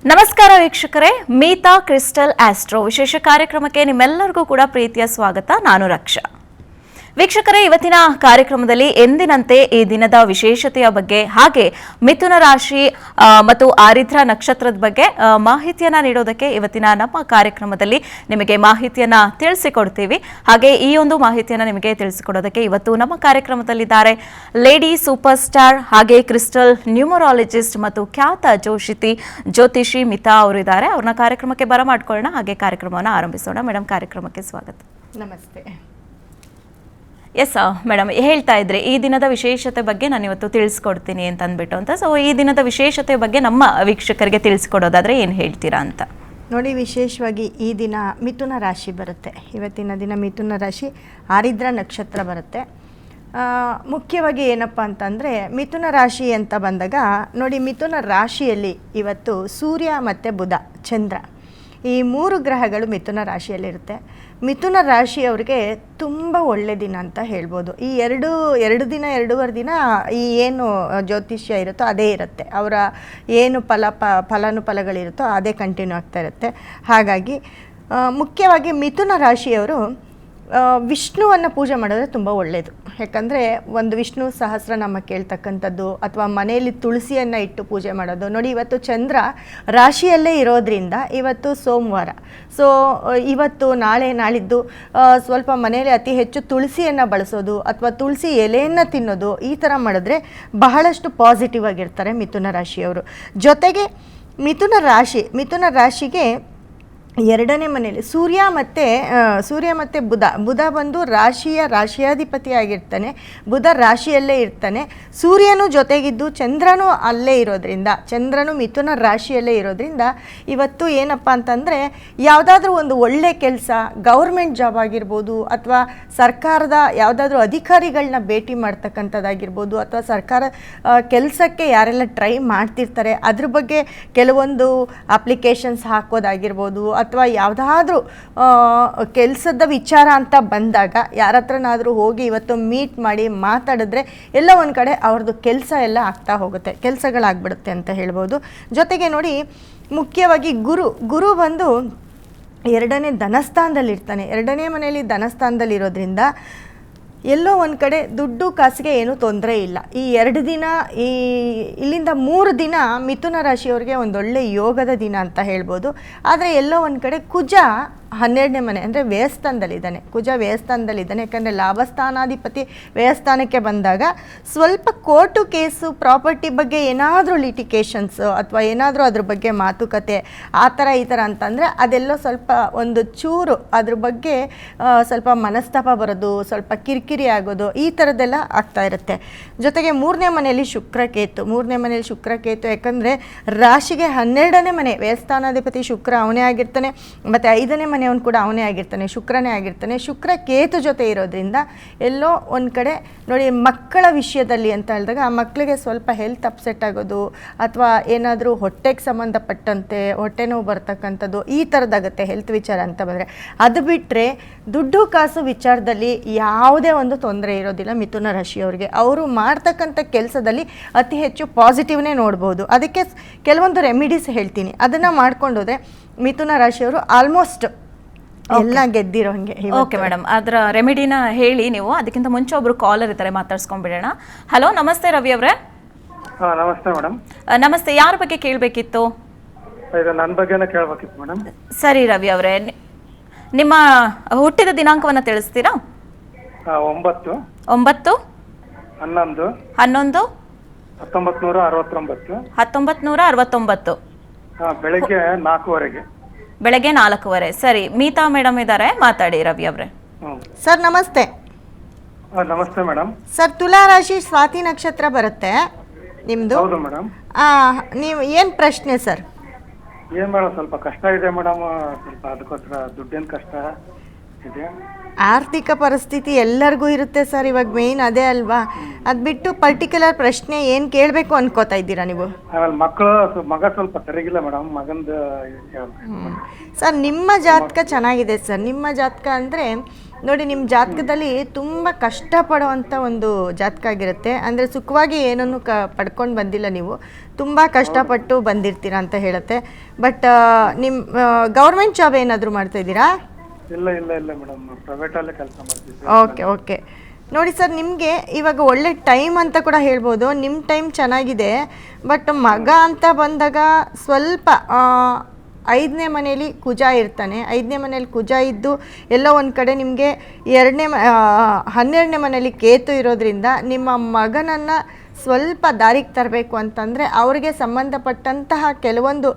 ನಮಸ್ಕಾರ ವೀಕ್ಷಕರೇ, Meeta crystal astro ವಿಶೇಷ ಕಾರ್ಯಕ್ರಮಕ್ಕೆ ನಿಮ್ಮೆಲ್ಲರಿಗೂ ಕೂಡ ಪ್ರೀತಿಯ ಸ್ವಾಗತ. ನಾನು ರಕ್ಷಾ. ವೀಕ್ಷಕರೇ, ಇವತ್ತಿನ ಕಾರ್ಯಕ್ರಮದಲ್ಲಿ ಎಂದಿನಂತೆ ಈ ದಿನದ ವಿಶೇಷತೆಯ ಬಗ್ಗೆ ಹಾಗೆ ಮಿಥುನ ರಾಶಿ ಮತ್ತು ಆರಿದ್ರ ನಕ್ಷತ್ರದ ಬಗ್ಗೆ ಮಾಹಿತಿಯನ್ನ ನೀಡೋದಕ್ಕೆ ಇವತ್ತಿನ ನಮ್ಮ ಕಾರ್ಯಕ್ರಮದಲ್ಲಿ ನಿಮಗೆ ಮಾಹಿತಿಯನ್ನ ತಿಳಿಸಿಕೊಡ್ತೀವಿ. ಹಾಗೆ ಈ ಒಂದು ಮಾಹಿತಿಯನ್ನ ನಿಮಗೆ ತಿಳಿಸಿಕೊಡೋದಕ್ಕೆ ಇವತ್ತು ನಮ್ಮ ಕಾರ್ಯಕ್ರಮದಲ್ಲಿದ್ದಾರೆ ಲೇಡಿ ಸೂಪರ್ ಸ್ಟಾರ್ ಹಾಗೆ ಕ್ರಿಸ್ಟಲ್ ನ್ಯೂಮರಾಲಜಿಸ್ಟ್ ಮತ್ತು ಖ್ಯಾತ ಜ್ಯೋತಿಷಿ ಮಿತಾ ಅವರಿದ್ದಾರೆ. ಅವ್ರನ್ನ ಕಾರ್ಯಕ್ರಮಕ್ಕೆ ಬರಮಾಡ್ಕೊಳ್ಳೋಣ, ಹಾಗೆ ಕಾರ್ಯಕ್ರಮವನ್ನು ಆರಂಭಿಸೋಣ. ಮೇಡಮ್, ಕಾರ್ಯಕ್ರಮಕ್ಕೆ ಸ್ವಾಗತ. ನಮಸ್ತೆ. ಎಸ್ ಮೇಡಮ್, ಹೇಳ್ತಾ ಇದ್ರೆ ಈ ದಿನದ ವಿಶೇಷತೆ ಬಗ್ಗೆ ನಾನು ಇವತ್ತು ತಿಳಿಸ್ಕೊಡ್ತೀನಿ ಅಂತ ಅಂದ್ಬಿಟ್ಟು ಅಂತ. ಸೊ ಈ ದಿನದ ವಿಶೇಷತೆ ಬಗ್ಗೆ ನಮ್ಮ ವೀಕ್ಷಕರಿಗೆ ತಿಳಿಸ್ಕೊಡೋದಾದ್ರೆ ಏನು ಹೇಳ್ತೀರಾ ಅಂತ? ನೋಡಿ, ವಿಶೇಷವಾಗಿ ಈ ದಿನ ಮಿಥುನ ರಾಶಿ ಬರುತ್ತೆ. ಇವತ್ತಿನ ದಿನ ಮಿಥುನ ರಾಶಿ ಆರಿದ್ರ ನಕ್ಷತ್ರ ಬರುತ್ತೆ. ಮುಖ್ಯವಾಗಿ ಏನಪ್ಪ ಅಂತಂದರೆ, ಮಿಥುನ ರಾಶಿ ಅಂತ ಬಂದಾಗ ನೋಡಿ, ಮಿಥುನ ರಾಶಿಯಲ್ಲಿ ಇವತ್ತು ಸೂರ್ಯ ಮತ್ತು ಬುಧ, ಚಂದ್ರ, ಈ ಮೂರು ಗ್ರಹಗಳು ಮಿಥುನ ರಾಶಿಯಲ್ಲಿರುತ್ತೆ. ಮಿಥುನ ರಾಶಿಯವರಿಗೆ ತುಂಬ ಒಳ್ಳೆ ದಿನ ಅಂತ ಹೇಳ್ಬೋದು. ಈ ಎರಡು ದಿನ ಎರಡೂವರೆ ದಿನ ಈ ಏನು ಜ್ಯೋತಿಷ್ಯ ಇರುತ್ತೋ ಅದೇ ಇರುತ್ತೆ. ಅವರ ಏನು ಫಲಾನುಫಲಗಳಿರುತ್ತೋ ಅದೇ ಕಂಟಿನ್ಯೂ ಆಗ್ತಾ ಇರುತ್ತೆ. ಹಾಗಾಗಿ ಮುಖ್ಯವಾಗಿ ಮಿಥುನ ರಾಶಿಯವರು ವಿಷ್ಣುವನ್ನು ಪೂಜೆ ಮಾಡಿದ್ರೆ ತುಂಬ ಒಳ್ಳೆಯದು. ಯಾಕಂದರೆ ಒಂದು ವಿಷ್ಣು ಸಹಸ್ರನಾಮ ಕೇಳ್ತಕ್ಕಂಥದ್ದು ಅಥವಾ ಮನೆಯಲ್ಲಿ ತುಳಸಿಯನ್ನು ಇಟ್ಟು ಪೂಜೆ ಮಾಡೋದು. ನೋಡಿ, ಇವತ್ತು ಚಂದ್ರ ರಾಶಿಯಲ್ಲೇ ಇರೋದ್ರಿಂದ ಇವತ್ತು ಸೋಮವಾರ, ಸೊ ಇವತ್ತು ನಾಳೆ ನಾಳಿದ್ದು ಸ್ವಲ್ಪ ಮನೆಯಲ್ಲಿ ಅತಿ ಹೆಚ್ಚು ತುಳಸಿಯನ್ನು ಬಳಸೋದು ಅಥವಾ ತುಳಸಿ ಎಲೆಯನ್ನು ತಿನ್ನೋದು, ಈ ಥರ ಮಾಡಿದ್ರೆ ಬಹಳಷ್ಟು ಪಾಸಿಟಿವ್ ಆಗಿರ್ತಾರೆ ಮಿಥುನ ರಾಶಿಯವರು. ಜೊತೆಗೆ ಮಿಥುನ ರಾಶಿಗೆ ಎರಡನೇ ಮನೆಯಲ್ಲಿ ಸೂರ್ಯ ಮತ್ತು ಬುಧ ಬಂದು ರಾಶಿಯಾಧಿಪತಿ ಆಗಿರ್ತಾನೆ. ಬುಧ ರಾಶಿಯಲ್ಲೇ ಇರ್ತಾನೆ. ಸೂರ್ಯನು ಜೊತೆಗಿದ್ದು ಚಂದ್ರನು ಅಲ್ಲೇ ಇರೋದ್ರಿಂದ, ಚಂದ್ರನು ಮಿಥುನ ರಾಶಿಯಲ್ಲೇ ಇರೋದ್ರಿಂದ ಇವತ್ತು ಏನಪ್ಪ ಅಂತಂದರೆ, ಯಾವುದಾದ್ರೂ ಒಂದು ಒಳ್ಳೆ ಕೆಲಸ, ಗೌರ್ಮೆಂಟ್ ಜಾಬ್ ಆಗಿರ್ಬೋದು ಅಥವಾ ಸರ್ಕಾರದ ಯಾವುದಾದ್ರೂ ಅಧಿಕಾರಿಗಳನ್ನ ಭೇಟಿ ಮಾಡ್ತಕ್ಕಂಥದ್ದಾಗಿರ್ಬೋದು ಅಥವಾ ಸರ್ಕಾರ ಕೆಲಸಕ್ಕೆ ಯಾರೆಲ್ಲ ಟ್ರೈ ಮಾಡ್ತಿರ್ತಾರೆ ಅದ್ರ ಬಗ್ಗೆ ಕೆಲವೊಂದು ಅಪ್ಲಿಕೇಶನ್ಸ್ ಹಾಕೋದಾಗಿರ್ಬೋದು ಅಥವಾ ಯಾವುದಾದ್ರೂ ಕೆಲಸದ ವಿಚಾರ ಅಂತ ಬಂದಾಗ ಯಾರ ಹತ್ರನಾದರೂ ಹೋಗಿ ಇವತ್ತು ಮೀಟ್ ಮಾಡಿ ಮಾತಾಡಿದ್ರೆ ಎಲ್ಲ ಒಂದು ಕಡೆ ಅವ್ರದ್ದು ಕೆಲಸ ಎಲ್ಲ ಆಗ್ತಾ ಹೋಗುತ್ತೆ, ಕೆಲಸಗಳಾಗ್ಬಿಡುತ್ತೆ ಅಂತ ಹೇಳ್ಬೋದು. ಜೊತೆಗೆ ನೋಡಿ, ಮುಖ್ಯವಾಗಿ ಗುರು ಬಂದು ಎರಡನೇ ಧನಸ್ಥಾನದಲ್ಲಿರ್ತಾನೆ. ಎರಡನೇ ಮನೆಯಲ್ಲಿ ಧನಸ್ಥಾನದಲ್ಲಿರೋದ್ರಿಂದ ಎಲ್ಲೋ ಒಂದು ಕಡೆ ದುಡ್ಡು ಕಾಸಿಗೆ ಏನೂ ತೊಂದರೆ ಇಲ್ಲ. ಈ 2 ದಿನ, ಇಲ್ಲಿಂದ 3 ದಿನ ಮಿಥುನ ರಾಶಿಯವರಿಗೆ ಒಂದೊಳ್ಳೆ ಯೋಗದ ದಿನ ಅಂತ ಹೇಳ್ಬೋದು. ಆದರೆ ಎಲ್ಲೋ ಒಂದು ಕಡೆ ಕುಜ 12ನೇ ಮನೆ ಅಂದರೆ ವ್ಯಯಸ್ಥಾನದಲ್ಲಿದ್ದಾನೆ. ಕುಜ ವ್ಯಯಸ್ಥಾನದಲ್ಲಿದ್ದಾನೆ. ಯಾಕಂದರೆ ಲಾಭಸ್ಥಾನಾಧಿಪತಿ ವ್ಯಯಸ್ಥಾನಕ್ಕೆ ಬಂದಾಗ ಸ್ವಲ್ಪ ಕೋರ್ಟು ಕೇಸು, ಪ್ರಾಪರ್ಟಿ ಬಗ್ಗೆ ಏನಾದರೂ ಲಿಟಿಗೇಷನ್ಸು ಅಥವಾ ಏನಾದರೂ ಅದ್ರ ಬಗ್ಗೆ ಮಾತುಕತೆ ಆ ಥರ ಈ ಥರ ಅಂತಂದರೆ ಅದೆಲ್ಲೋ ಸ್ವಲ್ಪ ಒಂದು ಚೂರು ಅದ್ರ ಬಗ್ಗೆ ಸ್ವಲ್ಪ ಮನಸ್ತಾಪ ಬರೋದು, ಸ್ವಲ್ಪ ಕಿರಿಕಿರಿ ಆಗೋದು, ಈ ಥರದ್ದೆಲ್ಲ ಆಗ್ತಾ ಇರುತ್ತೆ. ಜೊತೆಗೆ 3ನೇ ಮನೆಯಲ್ಲಿ ಶುಕ್ರಕೇತು ಯಾಕಂದರೆ ರಾಶಿಗೆ 12ನೇ ಮನೆ ವ್ಯಯಸ್ಥಾನಾಧಿಪತಿ ಶುಕ್ರ ಅವನೇ ಆಗಿರ್ತಾನೆ, ಮತ್ತು 5ನೇ ಮನೆಯವನು ಕೂಡ ಅವನೇ ಆಗಿರ್ತಾನೆ, ಶುಕ್ರನೇ ಆಗಿರ್ತಾನೆ. ಶುಕ್ರ ಕೇತು ಜೊತೆ ಇರೋದ್ರಿಂದ ಎಲ್ಲೋ ಒಂದು ಕಡೆ ನೋಡಿ, ಮಕ್ಕಳ ವಿಷಯದಲ್ಲಿ ಅಂತ ಹೇಳಿದಾಗ ಆ ಮಕ್ಕಳಿಗೆ ಸ್ವಲ್ಪ ಹೆಲ್ತ್ ಅಪ್ಸೆಟ್ ಆಗೋದು ಅಥವಾ ಏನಾದರೂ ಹೊಟ್ಟೆಗೆ ಸಂಬಂಧಪಟ್ಟಂತೆ ಹೊಟ್ಟೆ ನೋವು ಬರ್ತಕ್ಕಂಥದ್ದು ಈ ಥರದ್ದಾಗುತ್ತೆ ಹೆಲ್ತ್ ವಿಚಾರ ಅಂತ ಬಂದರೆ. ಅದು ಬಿಟ್ಟರೆ ದುಡ್ಡು ಕಾಸು ವಿಚಾರದಲ್ಲಿ ಯಾವುದೇ ಒಂದು ತೊಂದರೆ ಇರೋದಿಲ್ಲ ಮಿಥುನ ರಾಶಿಯವರಿಗೆ. ಅವರು ಮಾಡ್ತಕ್ಕಂಥ ಕೆಲಸದಲ್ಲಿ ಅತಿ ಹೆಚ್ಚು ಪಾಸಿಟಿವ್ನೇ ನೋಡ್ಬೋದು. ಅದಕ್ಕೆ ಕೆಲವೊಂದು ರೆಮಿಡೀಸ್ ಹೇಳ್ತೀನಿ, ಅದನ್ನು ಮಾಡ್ಕೊಂಡೋದ್ರೆ ಮಿಥುನ ರಾಶಿಯವರು ಆಲ್ಮೋಸ್ಟ್ ಎಲ್ಲ ಗೆದ್ದಿರೋ ಹಂಗೆ. ಓಕೆ ಮೇಡಮ್, ಅದರ ರೆಮಿಡಿನ ಹೇಳಿ ನೀವು. ಅದಕ್ಕಿಂತ ಮುಂಚೆ ಒಬ್ರು ಕಾಲರ್ ಇರ್ತಾರೆ, ಮಾತಾಡ್ಸ್ಕೊಂಡ್ಬಿಡೋಣ. ಹಲೋ, ನಮಸ್ತೆ ರವಿ ಅವರೇ. ನಮಸ್ತೆ ಮೇಡಮ್. ನಮಸ್ತೆ, ಯಾರ ಬಗ್ಗೆ ಕೇಳಬೇಕಿತ್ತು? ನನ್ನ ಬಗ್ಗೆನೇ ಕೇಳಬೇಕಿತ್ತು ಮೇಡಮ್. ಸರಿ ರವಿ ಅವರೇ, ನಿಮ್ಮ ಹುಟ್ಟಿದ ದಿನಾಂಕವನ್ನು ತಿಳಿಸ್ತೀರಾ? 9 11 1969. 1969 ಬೆಳಗ್ಗೆ 4:15. ಬೆಳಗ್ಗೆ 4:15. ಸರಿ, ಮೀತಾ ಮೇಡಮ್ ಇದ್ದಾರೆ, ಮಾತಾಡಿ ರವಿ ಅವರೇ. ಸರ್ ನಮಸ್ತೆ. ನಮಸ್ತೆ ಮೇಡಮ್. ಸರ್, ತುಲಾ ರಾಶಿ ಸ್ವಾತಿ ನಕ್ಷತ್ರ ಬರುತ್ತೆ ನಿಮ್ಮದು. ಹೌದು ಮೇಡಮ್. ನೀವು ಏನು ಪ್ರಶ್ನೆ ಸರ್? ಏನು ಮೇಡಮ್, ಸ್ವಲ್ಪ ಕಷ್ಟ ಇದೆ ಮೇಡಮ್. ಸ್ವಲ್ಪ ಅದಕ್ಕೋಸ್ಕರ ದುಡ್ಡಿನ ಕಷ್ಟ ಇದೆ. ಆರ್ಥಿಕ ಪರಿಸ್ಥಿತಿ ಎಲ್ಲರಿಗೂ ಇರುತ್ತೆ ಸರ್, ಇವಾಗ ಮೇಯ್ನ್ ಅದೇ ಅಲ್ವಾ. ಅದು ಬಿಟ್ಟು ಪರ್ಟಿಕ್ಯುಲರ್ ಪ್ರಶ್ನೆ ಏನು ಕೇಳಬೇಕು ಅನ್ಕೋತಾ ಇದ್ದೀರಾ ನೀವು? ಮಗ ಸ್ವಲ್ಪ ಸರಿಗಿಲ್ಲ ಮೇಡಮ್, ಮಗಂದು. ಸರ್, ನಿಮ್ಮ ಜಾತಕ ಚೆನ್ನಾಗಿದೆ ಸರ್. ನಿಮ್ಮ ಜಾತಕ ಅಂದರೆ ನೋಡಿ ನಿಮ್ಮ ಜಾತಕದಲ್ಲಿ ತುಂಬ ಕಷ್ಟಪಡುವಂಥ ಒಂದು ಜಾತಕ ಆಗಿರುತ್ತೆ. ಅಂದರೆ ಸುಖವಾಗಿ ಏನನ್ನು ಪಡ್ಕೊಂಡು ಬಂದಿಲ್ಲ, ನೀವು ತುಂಬ ಕಷ್ಟಪಟ್ಟು ಬಂದಿರ್ತೀರಾ ಅಂತ ಹೇಳುತ್ತೆ. ಬಟ್ ನಿಮ್ಮ ಗೌರ್ಮೆಂಟ್ ಜಾಬ್ ಏನಾದರೂ ಮಾಡ್ತಾ ಇದ್ದೀರಾ? ಇಲ್ಲ ಇಲ್ಲ ಇಲ್ಲ ಮೇಡಮ್, ಪ್ರೈವೇಟಲ್ಲೇ ಕೆಲಸ ಮಾಡ್ತಿದ್ದೆ. Okay okay. ನೋಡಿ ಸರ್, ನಿಮಗೆ ಇವಾಗ ಒಳ್ಳೆ ಟೈಮ್ ಅಂತ ಕೂಡ ಹೇಳ್ಬೋದು. ನಿಮ್ಮ ಟೈಮ್ ಚೆನ್ನಾಗಿದೆ. ಬಟ್ ಮಗ ಅಂತ ಬಂದಾಗ ಸ್ವಲ್ಪ 5ನೇ ಮನೆಯಲ್ಲಿ ಕುಜ ಇರ್ತಾನೆ. 5ನೇ ಮನೆಯಲ್ಲಿ ಕುಜ ಇದ್ದು ಎಲ್ಲೋ ಒಂದು ಕಡೆ ನಿಮಗೆ 12ನೇ ಮನೆಯಲ್ಲಿ ಕೇತು ಇರೋದ್ರಿಂದ ನಿಮ್ಮ ಮಗನನ್ನು ಸ್ವಲ್ಪ ದಾರಿಗೆ ತರಬೇಕು ಅಂತಂದರೆ ಅವರಿಗೆ ಸಂಬಂಧಪಟ್ಟಂತಹ ಕೆಲವೊಂದು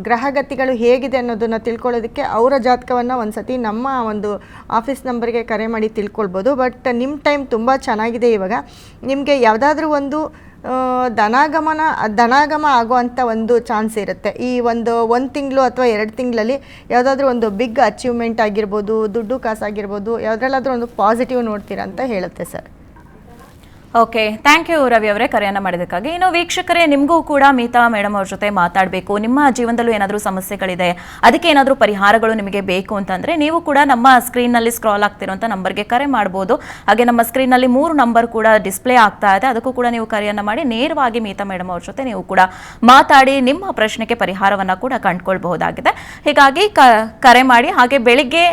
ಗ್ರಹಗತಿಗಳು ಹೇಗಿದೆ ಅನ್ನೋದನ್ನು ತಿಳ್ಕೊಳ್ಳೋದಕ್ಕೆ ಅವರ ಜಾತಕವನ್ನು ಒಂದು ಸತಿ ನಮ್ಮ ಒಂದು ಆಫೀಸ್ ನಂಬರ್ಗೆ ಕರೆ ಮಾಡಿ ತಿಳ್ಕೊಳ್ಬೋದು. ಬಟ್ ನಿಮ್ಮ ಟೈಮ್ ತುಂಬ ಚೆನ್ನಾಗಿದೆ. ಇವಾಗ ನಿಮಗೆ ಯಾವುದಾದ್ರೂ ಒಂದು ಧನಾಗಮ ಆಗುವಂಥ ಒಂದು ಚಾನ್ಸ್ ಇರುತ್ತೆ. ಈ ಒಂದು ತಿಂಗಳು ಅಥವಾ 2 ತಿಂಗಳಲ್ಲಿ ಯಾವುದಾದ್ರೂ ಒಂದು ಬಿಗ್ ಅಚೀವ್ಮೆಂಟ್ ಆಗಿರ್ಬೋದು, ದುಡ್ಡು ಕಾಸಾಗಿರ್ಬೋದು, ಯಾವುದ್ರಲ್ಲಾದ್ರೂ ಒಂದು ಪಾಸಿಟಿವ್ ನೋಡ್ತೀರಾ ಅಂತ ಹೇಳುತ್ತೆ sir. Okay, thank you Ravi ಅವರೇ ಕರೆಯನ್ನು ಮಾಡಿದ್ದಕ್ಕಾಗಿ. ಇನ್ನು ವೀಕ್ಷಕರೇ, ನಿಮಗೂ ಕೂಡ ಮೀತಾ ಮೇಡಮ್ ಅವ್ರ ಜೊತೆ ಮಾತಾಡಬೇಕು, ನಿಮ್ಮ ಜೀವನದಲ್ಲೂ ಏನಾದರೂ ಸಮಸ್ಯೆಗಳಿದೆ, ಅದಕ್ಕೆ ಏನಾದರೂ ಪರಿಹಾರಗಳು ನಿಮಗೆ ಬೇಕು ಅಂತಂದರೆ ನೀವು ಕೂಡ ನಮ್ಮ ಸ್ಕ್ರೀನ್ನಲ್ಲಿ ಸ್ಕ್ರಾಲ್ ಆಗ್ತಿರೋಂಥ ನಂಬರ್ಗೆ ಕರೆ ಮಾಡ್ಬೋದು. ಹಾಗೆ ನಮ್ಮ ಸ್ಕ್ರೀನ್ನಲ್ಲಿ 3 ನಂಬರ್ ಕೂಡ ಡಿಸ್ಪ್ಲೇ ಆಗ್ತಾ ಇದೆ, ಅದಕ್ಕೂ ಕೂಡ ನೀವು ಕರೆಯನ್ನು ಮಾಡಿ ನೇರವಾಗಿ ಮೀತಾ ಮೇಡಮ್ ಅವ್ರ ಜೊತೆ ನೀವು ಕೂಡ ಮಾತಾಡಿ ನಿಮ್ಮ ಪ್ರಶ್ನೆಗೆ ಪರಿಹಾರವನ್ನು ಕೂಡ ಕಂಡುಕೊಳ್ಬಹುದಾಗಿದೆ. ಹೀಗಾಗಿ ಕರೆ ಮಾಡಿ. ಹಾಗೆ ಬೆಳಿಗ್ಗೆ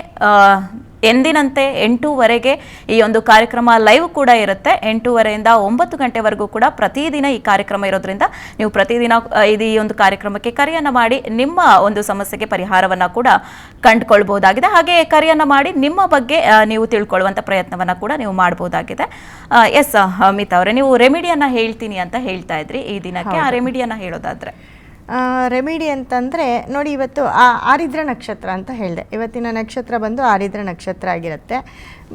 ಎಂದಿನಂತೆ 8:00ವರೆಗೆ ಈ ಒಂದು ಕಾರ್ಯಕ್ರಮ ಲೈವ್ ಕೂಡ ಇರುತ್ತೆ. 8:00ವರೆಯಿಂದ 9 ಗಂಟೆವರೆಗೂ ಕೂಡ ಪ್ರತಿದಿನ ಈ ಕಾರ್ಯಕ್ರಮ ಇರೋದ್ರಿಂದ ನೀವು ಪ್ರತಿದಿನ ಈ ಒಂದು ಕಾರ್ಯಕ್ರಮಕ್ಕೆ ಕರೆಯನ್ನು ಮಾಡಿ ನಿಮ್ಮ ಒಂದು ಸಮಸ್ಯೆಗೆ ಪರಿಹಾರವನ್ನು ಕೂಡ ಕಂಡುಕೊಳ್ಬಹುದಾಗಿದೆ. ಹಾಗೆ ಕರೆಯನ್ನು ಮಾಡಿ ನಿಮ್ಮ ಬಗ್ಗೆ ನೀವು ತಿಳ್ಕೊಳ್ಳುವಂಥ ಪ್ರಯತ್ನವನ್ನು ಕೂಡ ನೀವು ಮಾಡ್ಬೋದಾಗಿದೆ. ಎಸ್ ಮಿತಾ ಅವರೇ, ನೀವು ರೆಮಿಡಿಯನ್ನು ಹೇಳ್ತೀನಿ ಅಂತ ಹೇಳ್ತಾ ಇದ್ರಿ ಈ ದಿನಕ್ಕೆ. ಆ ರೆಮಿಡಿಯನ್ನು ಹೇಳೋದಾದ್ರೆ ರೆಮಿಡಿ ಅಂತಂದರೆ ನೋಡಿ, ಇವತ್ತು ಆರಿದ್ರ ನಕ್ಷತ್ರ ಅಂತ ಹೇಳಿದೆ. ಇವತ್ತಿನ ನಕ್ಷತ್ರ ಬಂದು ಆರಿದ್ರ ನಕ್ಷತ್ರ ಆಗಿರುತ್ತೆ.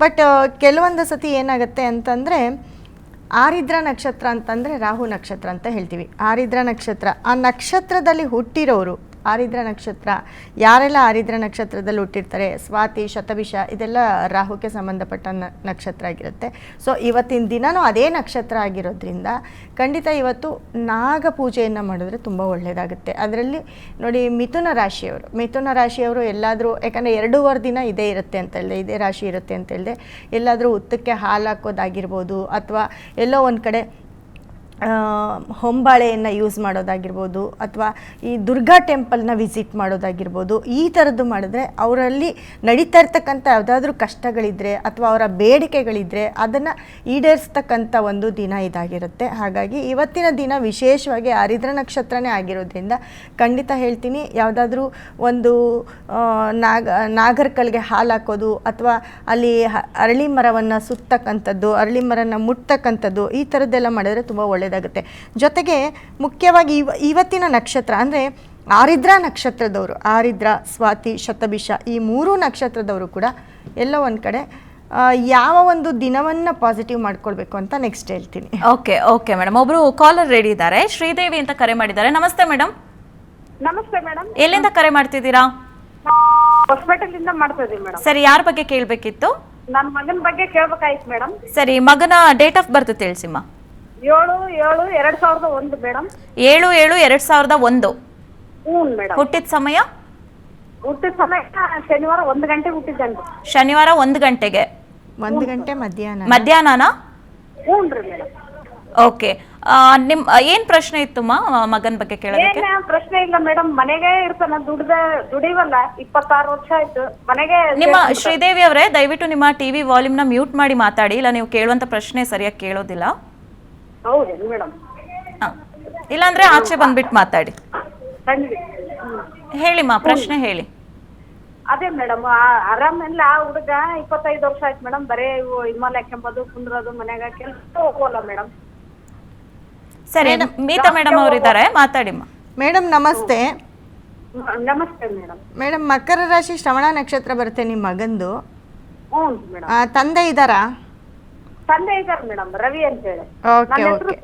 ಬಟ್ ಕೆಲವೊಂದು ಸತಿ ಏನಾಗುತ್ತೆ ಅಂತಂದರೆ, ಆರಿದ್ರ ನಕ್ಷತ್ರ ಅಂತಂದರೆ ರಾಹು ನಕ್ಷತ್ರ ಅಂತ ಹೇಳ್ತೀವಿ. ಆರಿದ್ರ ನಕ್ಷತ್ರ, ಆ ನಕ್ಷತ್ರದಲ್ಲಿ ಹುಟ್ಟಿರೋರು, ಆರಿದ್ರ ನಕ್ಷತ್ರ ಯಾರೆಲ್ಲ ಆರಿದ್ರ ನಕ್ಷತ್ರದಲ್ಲಿ ಹುಟ್ಟಿರ್ತಾರೆ, ಸ್ವಾತಿ, ಶತಭಿಷ, ಇದೆಲ್ಲ ರಾಹುಗೆ ಸಂಬಂಧಪಟ್ಟ ನಕ್ಷತ್ರ ಆಗಿರುತ್ತೆ. ಸೊ ಇವತ್ತಿನ ದಿನವೂ ಅದೇ ನಕ್ಷತ್ರ ಆಗಿರೋದ್ರಿಂದ ಖಂಡಿತ ಇವತ್ತು ನಾಗ ಪೂಜೆಯನ್ನು ಮಾಡಿದ್ರೆ ತುಂಬ ಒಳ್ಳೆಯದಾಗುತ್ತೆ. ಅದರಲ್ಲಿ ನೋಡಿ, ಮಿಥುನ ರಾಶಿಯವರು ಎಲ್ಲಾದರೂ, ಯಾಕಂದರೆ 2.5 ದಿನ ಇದೇ ಇರುತ್ತೆ ಅಂತ ಹೇಳಿದೆ, ಇದೇ ರಾಶಿ ಇರುತ್ತೆ ಅಂತ ಹೇಳಿದೆ, ಎಲ್ಲಾದರೂ ಹುತ್ತಕ್ಕೆ ಹಾಲು ಹಾಕೋದಾಗಿರ್ಬೋದು, ಅಥವಾ ಎಲ್ಲೋ ಒಂದು ಕಡೆ ಹೊಂಬಾಳೆಯನ್ನು ಯೂಸ್ ಮಾಡೋದಾಗಿರ್ಬೋದು, ಅಥವಾ ಈ ದುರ್ಗಾ ಟೆಂಪಲ್ನ ವಿಸಿಟ್ ಮಾಡೋದಾಗಿರ್ಬೋದು, ಈ ಥರದ್ದು ಮಾಡಿದ್ರೆ ಅವರಲ್ಲಿ ನಡೀತಾ ಇರ್ತಕ್ಕಂಥ ಯಾವುದಾದ್ರೂ ಕಷ್ಟಗಳಿದ್ದರೆ ಅಥವಾ ಅವರ ಬೇಡಿಕೆಗಳಿದ್ದರೆ ಅದನ್ನು ಈಡೇರಿಸ್ತಕ್ಕಂಥ ಒಂದು ದಿನ ಇದಾಗಿರುತ್ತೆ. ಹಾಗಾಗಿ ಇವತ್ತಿನ ದಿನ ವಿಶೇಷವಾಗಿ ಆರಿದ್ರ ನಕ್ಷತ್ರನೇ ಆಗಿರೋದ್ರಿಂದ ಖಂಡಿತ ಹೇಳ್ತೀನಿ, ಯಾವುದಾದ್ರೂ ಒಂದು ನಾಗರ್ಕಲ್ಗೆ ಹಾಲು ಹಾಕೋದು, ಅಥವಾ ಅಲ್ಲಿ ಅರಳಿ ಮರವನ್ನು ಸುತ್ತಕ್ಕಂಥದ್ದು, ಅರಳಿ ಮರನ ಮುಟ್ತಕ್ಕಂಥದ್ದು, ಈ ಥರದ್ದೆಲ್ಲ ಮಾಡಿದ್ರೆ ತುಂಬ ಒಳ್ಳೆಯದಾಗುತ್ತೆ. ಜೊತೆಗೆ ಮುಖ್ಯವಾಗಿ ಇವತ್ತಿನ ನಕ್ಷತ್ರ ಅಂದರೆ ಆರಿದ್ರ ನಕ್ಷತ್ರದವರು, ಆರಿದ್ರ, ಸ್ವಾತಿ, ಶತಭಿಷ, ಈ 3 ನಕ್ಷತ್ರದವರು ಕೂಡ ಎಲ್ಲೋ ಒಂದು ಕಡೆ ಯಾವ ಒಂದು ದಿನವನ್ನು ಪಾಸಿಟಿವ್ ಮಾಡ್ಕೊಳ್ಬೇಕು ಅಂತ ನೆಕ್ಸ್ಟ್ ಹೇಳ್ತೀನಿ. ಓಕೆ ಮೇಡಮ್, ಒಬ್ರು ಕಾಲರ್ ರೆಡಿ ಇದ್ದಾರೆ, ಶ್ರೀದೇವಿ ಅಂತ ಕರೆ ಮಾಡಿದ್ದಾರೆ. ನಮಸ್ತೆ ಮೇಡಮ್. ನಮಸ್ತೆ ಮೇಡಮ್. ಎಲ್ಲಿಂದ ಕರೆ ಮಾಡ್ತಿದ್ದೀರಾ? ಹಾಸ್ಪಿಟಲ್ ಮಾಡ್ತಾ ಇದೀವಿ ಮೇಡಮ್. ಸರಿ, ಯಾರ ಬಗ್ಗೆ ಕೇಳಬೇಕಿತ್ತು? ನನ್ನ ಮಗನ ಬಗ್ಗೆ ಕೇಳಬೇಕಾಗಿತ್ತು ಮೇಡಮ್. ಸರಿ, ಮಗನ ಡೇಟ್ ಆಫ್ ಬರ್ತ್ ತಿಳಿಸಿಮ್ಮ. 7/7/2001 ಮೇಡಮ್. 7/7/2001. ಹ್ಞೂ ಮೇಡಮ್. ಹುಟ್ಟಿದ ಸಮಯ? ಹುಟ್ಟಿದ ಸಮಯ ಶನಿವಾರ 1 ಗಂಟೆಗೆ ಹುಟ್ಟಿದ್ದಾನೆ. ಶನಿವಾರ 1 ಗಂಟೆಗೆ. 1 ಗಂಟೆ ಮಧ್ಯಾಹ್ನನಾ? ಹ್ಞೂ ರೀ ಮೇಡಮ್. ಓಕೆ, ನಿಮ್ ಏನ್ ಪ್ರಶ್ನೆ ಇತ್ತಮ್ಮ ಮಗನ ಬಗ್ಗೆ ಕೇಳೋದಕ್ಕೆ? ಏನ್ ಪ್ರಶ್ನೆ ಇಲ್ಲ ಮೇಡಮ್, ಮನೆಗೆ ಇರ್ತಾನ, ದುಡಿವಲ್ಲ, 26 ವರ್ಷ ಆಯ್ತು ಮನೆಗೆ. ನಿಮ್ಮ ಶ್ರೀದೇವಿ ಅವರೇ, ದಯವಿಟ್ಟು ನಿಮ್ಮ ಟಿವಿ ವಾಲ್ಯೂಮ್ ನ ಮ್ಯೂಟ್ ಮಾಡಿ ಮಾತಾಡಿ, ಇಲ್ಲ ನೀವು ಕೇಳುವಂತ ಪ್ರಶ್ನೆ ಸರಿಯಾಗಿ ಕೇಳೋದಿಲ್ಲ. ಹೌದು ಮೇಡಮ್. ಇಲ್ಲಾಂದ್ರೆ ಆಚೆ ಬಂದ್ಬಿಟ್ಟು ಮಾತಾಡಿ. ಹೇಳಿಮ್ಮ, ಪ್ರಶ್ನೆ ಹೇಳಿ. ಅದೇ ಮೇಡಮ್, ಆರಾಮಿಲ್ಲ ಹುಡುಗ, 25 ವರ್ಷ ಆಯ್ತು ಮೇಡಮ್, ಬರೇ ಹಿಮಾಲಯ ಕೆಂಪದು, ಕುಂದ್ರದು, ಮನ್ಯಾಗ ಕೆಲಸ ಹೋಗೋಲ್ಲ ಮೇಡಮ್. ಸರಿ, ಮೀತಾ ಮೇಡಮ್ ಅವರು ಇದ್ದಾರೆ, ಮಾತಾಡಿಮ್ಮ. ಮೇಡಮ್ ನಮಸ್ತೆ. ನಮಸ್ತೆ ಮೇಡಮ್. ಮೇಡಮ್, ಮಕರ ರಾಶಿ ಶ್ರವಣ ನಕ್ಷತ್ರ ಬರುತ್ತೆ ನಿಮ್ಮ ಮಗಂದು. ಹ್ಞೂ ಮೇಡಮ್. ತಂದೆ ಇದ್ದಾರಾ? ತಂದೆ ಇದ್ದಾರೆ ಮೇಡಮ್, ರವಿ ಅಂತ ಹೇಳಿ. Okay okay.